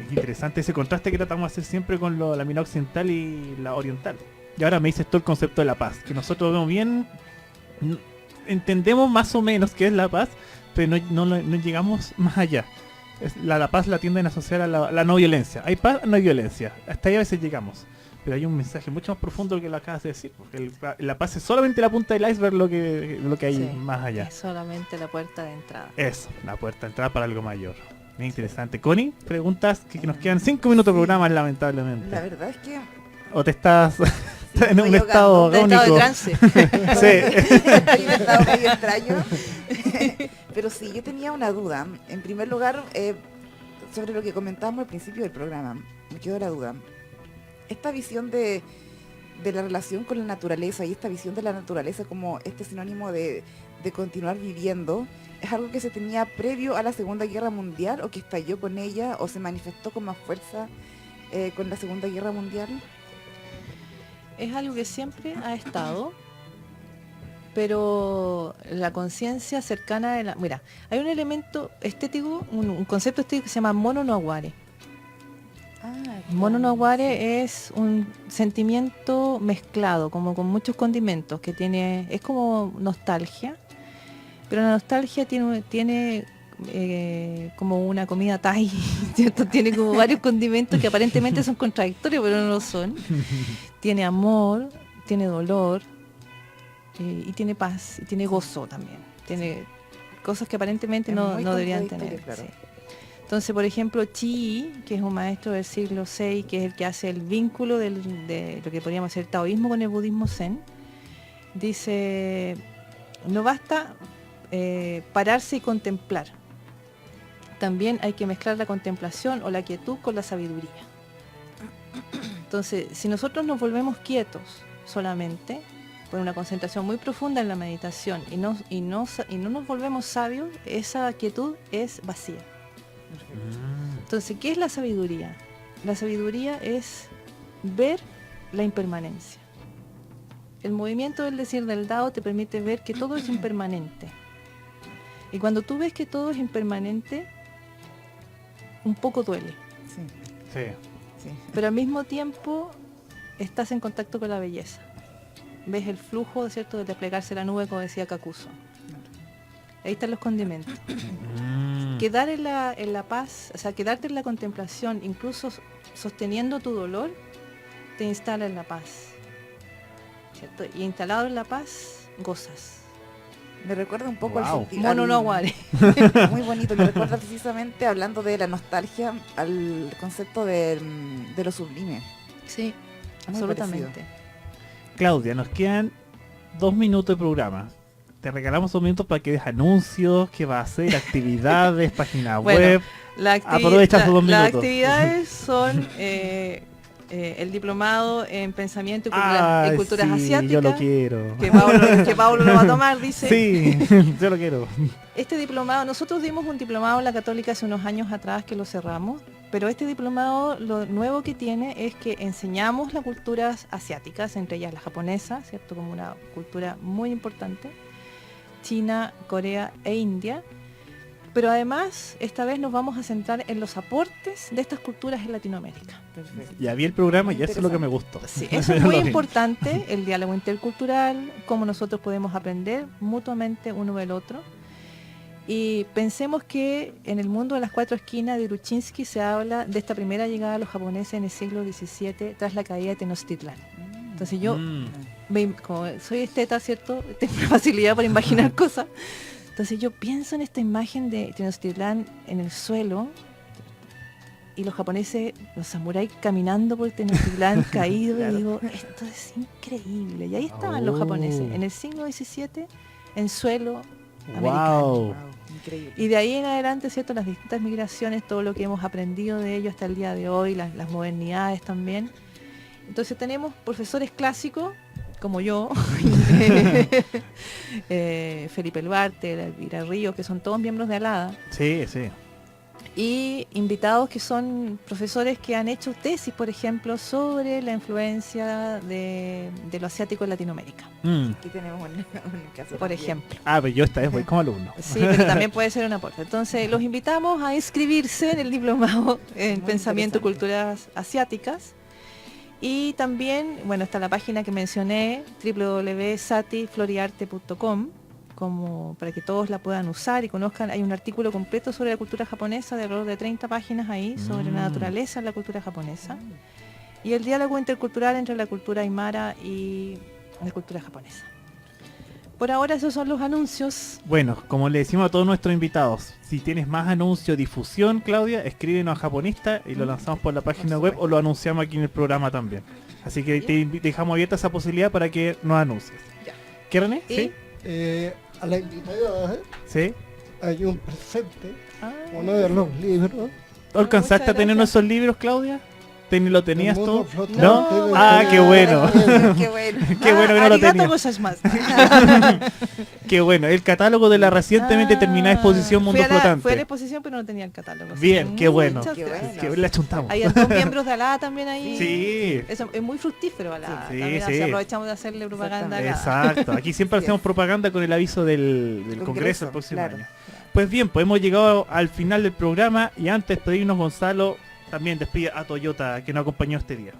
Es interesante ese contraste que tratamos de hacer siempre con la mirada occidental y la oriental. Y ahora me dices todo el concepto de la paz, que nosotros vemos bien, entendemos más o menos qué es la paz, pero no llegamos más allá. La paz la tienden a asociar a la no violencia. Hay paz, no hay violencia. Hasta ahí a veces llegamos. Pero hay un mensaje mucho más profundo que lo acabas de decir, porque la paz es solamente la punta del iceberg, lo que hay Sí, más allá. es solamente la puerta de entrada. Eso, la puerta de entrada para algo mayor. Bien interesante. Connie, preguntas que nos quedan 5 minutos de programa, lamentablemente. La verdad es que ¿O te estás en un estoy estado ahogando. Un estado de agónico? trance. Sí. hay un estado medio extraño. Pero sí, yo tenía una duda. En primer lugar, sobre lo que comentábamos al principio del programa, me quedó la duda. Esta visión de la relación con la naturaleza y esta visión de la naturaleza como este sinónimo de continuar viviendo, ¿es algo que se tenía previo a la Segunda Guerra Mundial o que estalló con ella o se manifestó con más fuerza con la Segunda Guerra Mundial? Es algo que siempre ha estado, pero la conciencia cercana de la... Mira, hay un elemento estético, un concepto estético que se llama mono no aguare. Mono no aguare es un sentimiento mezclado, como con muchos condimentos, que tiene, es como nostalgia, pero la nostalgia tiene como una comida thai, ¿cierto? Tiene como varios condimentos que aparentemente son contradictorios, pero no lo son. Tiene amor, tiene dolor, y tiene paz, y tiene gozo también. Tiene cosas que aparentemente Es no muy deberían contradictorio, tener. claro. Sí. Entonces, por ejemplo, Chi, que es un maestro del siglo VI, que es el que hace el vínculo de lo que podríamos decir taoísmo con el budismo zen, dice, no basta pararse y contemplar. También hay que mezclar la contemplación o la quietud con la sabiduría. Entonces, si nosotros nos volvemos quietos solamente, por una concentración muy profunda en la meditación, y no nos volvemos sabios, esa quietud es vacía. Entonces, ¿qué es la sabiduría? La sabiduría es ver la impermanencia. El movimiento del decir del Dao te permite ver que todo es impermanente. Y cuando tú ves que todo es impermanente, un poco duele. Sí, Sí. sí. Pero al mismo tiempo estás en contacto con la belleza. Ves el flujo, ¿cierto?, de desplegarse la nube, como decía Kakuzo. Ahí están los condimentos. Quedar en la paz, o sea, quedarte en la contemplación, incluso sosteniendo tu dolor, te instala en la paz, ¿cierto? Y instalado en la paz, gozas. Me recuerda un poco Wow. Mono no aguare. Muy bonito, me recuerda precisamente, hablando de la nostalgia, al concepto de lo sublime. Sí, Muy absolutamente. Claudia, nos quedan 2 minutos de programa. Te regalamos 2 minutos para que des anuncios, qué va a hacer, actividades, página Bueno, web. Aprovecha tus 2 Las minutos. actividades son el diplomado en pensamiento y Ay, culturas sí, asiáticas. yo lo quiero. Que Pablo lo va a tomar, dice. Sí, yo lo quiero. Este diplomado, nosotros dimos un diplomado en la Católica hace unos años atrás que lo cerramos, pero este diplomado lo nuevo que tiene es que enseñamos las culturas asiáticas, entre ellas la japonesa, ¿cierto?, como una cultura muy importante, China, Corea e India, pero además esta vez nos vamos a centrar en los aportes de estas culturas en Latinoamérica. Perfecto. Ya vi el programa y eso es lo que me gustó. Sí, eso es muy Lo vi. importante, el diálogo intercultural, cómo nosotros podemos aprender mutuamente uno del otro. Y pensemos que en el mundo de las 4 esquinas de Uruchinsky se habla de esta primera llegada de los japoneses en el siglo XVII tras la caída de Tenochtitlán. Entonces yo, como soy esteta, ¿cierto? Tengo facilidad para imaginar cosas. Entonces yo pienso en esta imagen de Tenochtitlán en el suelo y los japoneses, los samuráis caminando por Tenochtitlán caído, Claro. y digo, esto es increíble. Y ahí estaban los japoneses en el siglo XVII en suelo americano. Wow. Wow, increíble. Y de ahí en adelante, ¿cierto?, las distintas migraciones, todo lo que hemos aprendido de ello hasta el día de hoy, las modernidades también. Entonces tenemos profesores clásicos, como yo, Felipe Luarte, Elvira Ríos, que son todos miembros de ALADA. Sí, sí. y invitados que son profesores que han hecho tesis, por ejemplo, sobre la influencia de lo asiático en Latinoamérica, Aquí tenemos un caso por también. ejemplo. Ah, pero yo esta vez voy como alumno. Sí, pero también puede ser un aporte. Entonces, los invitamos a inscribirse en el diplomado en Muy Pensamiento y interesante. Culturas Asiáticas. Y también, bueno, está la página que mencioné, www.satifloriarte.com, como para que todos la puedan usar y conozcan. Hay un artículo completo sobre la cultura japonesa de alrededor de 30 páginas ahí, sobre la naturaleza de la cultura japonesa. Y el diálogo intercultural entre la cultura aymara y la cultura japonesa. Por ahora esos son los anuncios. Bueno, como le decimos a todos nuestros invitados, si tienes más anuncio, difusión, Claudia, escríbenos a Japonista y lo lanzamos por la página web o lo anunciamos aquí en el programa también. Así que dejamos abierta esa posibilidad para que nos anuncies. Ya. ¿Qué, René? Y- ¿Sí? A la invitada ¿Sí? hay un presente, Ah, uno de los libros. ¿Alcanzaste muchas a tener gracias. esos libros, Claudia? ¿Lo tenías El tú? mundo flotante ¿No? de- Ah, qué bueno. Qué bueno. Qué bueno que no lo arigato tenía. gozaimasu. Qué bueno. El catálogo de la recientemente terminada exposición Mundo Fui a la Flotante. exposición, pero no tenía el catálogo. así Bien, que qué bueno. muchas Qué gracias. bueno. Que le achuntamos. Hay dos miembros de ALA también ahí. Sí. Eso es muy fructífero ALA. Sí, también sí. así aprovechamos de hacerle propaganda acá. Exacto. Aquí siempre Así hacemos es. propaganda con el aviso del Congreso Congreso, el próximo claro. año. Pues bien, pues hemos llegado al final del programa y antes de pedirnos, Gonzalo, también despide a Toyota que nos acompañó este día.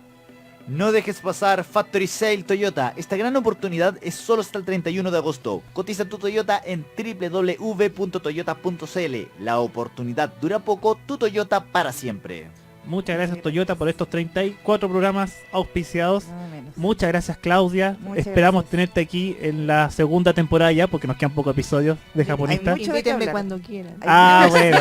No dejes pasar Factory Sale Toyota. Esta gran oportunidad es solo hasta el 31 de agosto. Cotiza tu Toyota en www.toyota.cl. La oportunidad dura poco, tu Toyota para siempre. Muchas gracias Toyota por estos 34 programas auspiciados. Nada menos. Muchas gracias Claudia. Muchas Esperamos gracias. tenerte aquí en la segunda temporada ya porque nos quedan pocos episodios de Japonista. mucho de qué Invítenme hablar. cuando quieran. Ah, bueno.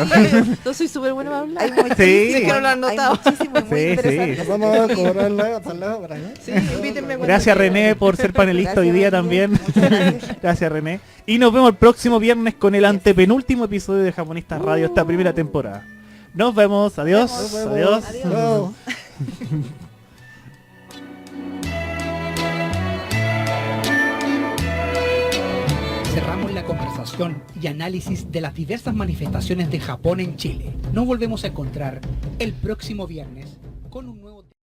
Yo soy súper buena para hablar. Hay muchísimo, Sí. Es que no lo han notado. Hay muchísimo y muy Sí, interesante. sí. Vamos a cobrar la palabra, ¿eh? Sí, invítenme cuando Gracias quieran. René por ser panelista hoy día Gracias, también. René. Muchas gracias. Gracias René. Y nos vemos el próximo viernes con el antepenúltimo episodio de Japonista Radio esta primera temporada. Nos vemos. Adiós. Nos vemos. Adiós. Chao. Cerramos la conversación y análisis de las diversas manifestaciones de Japón en Chile. Nos volvemos a encontrar el próximo viernes con un nuevo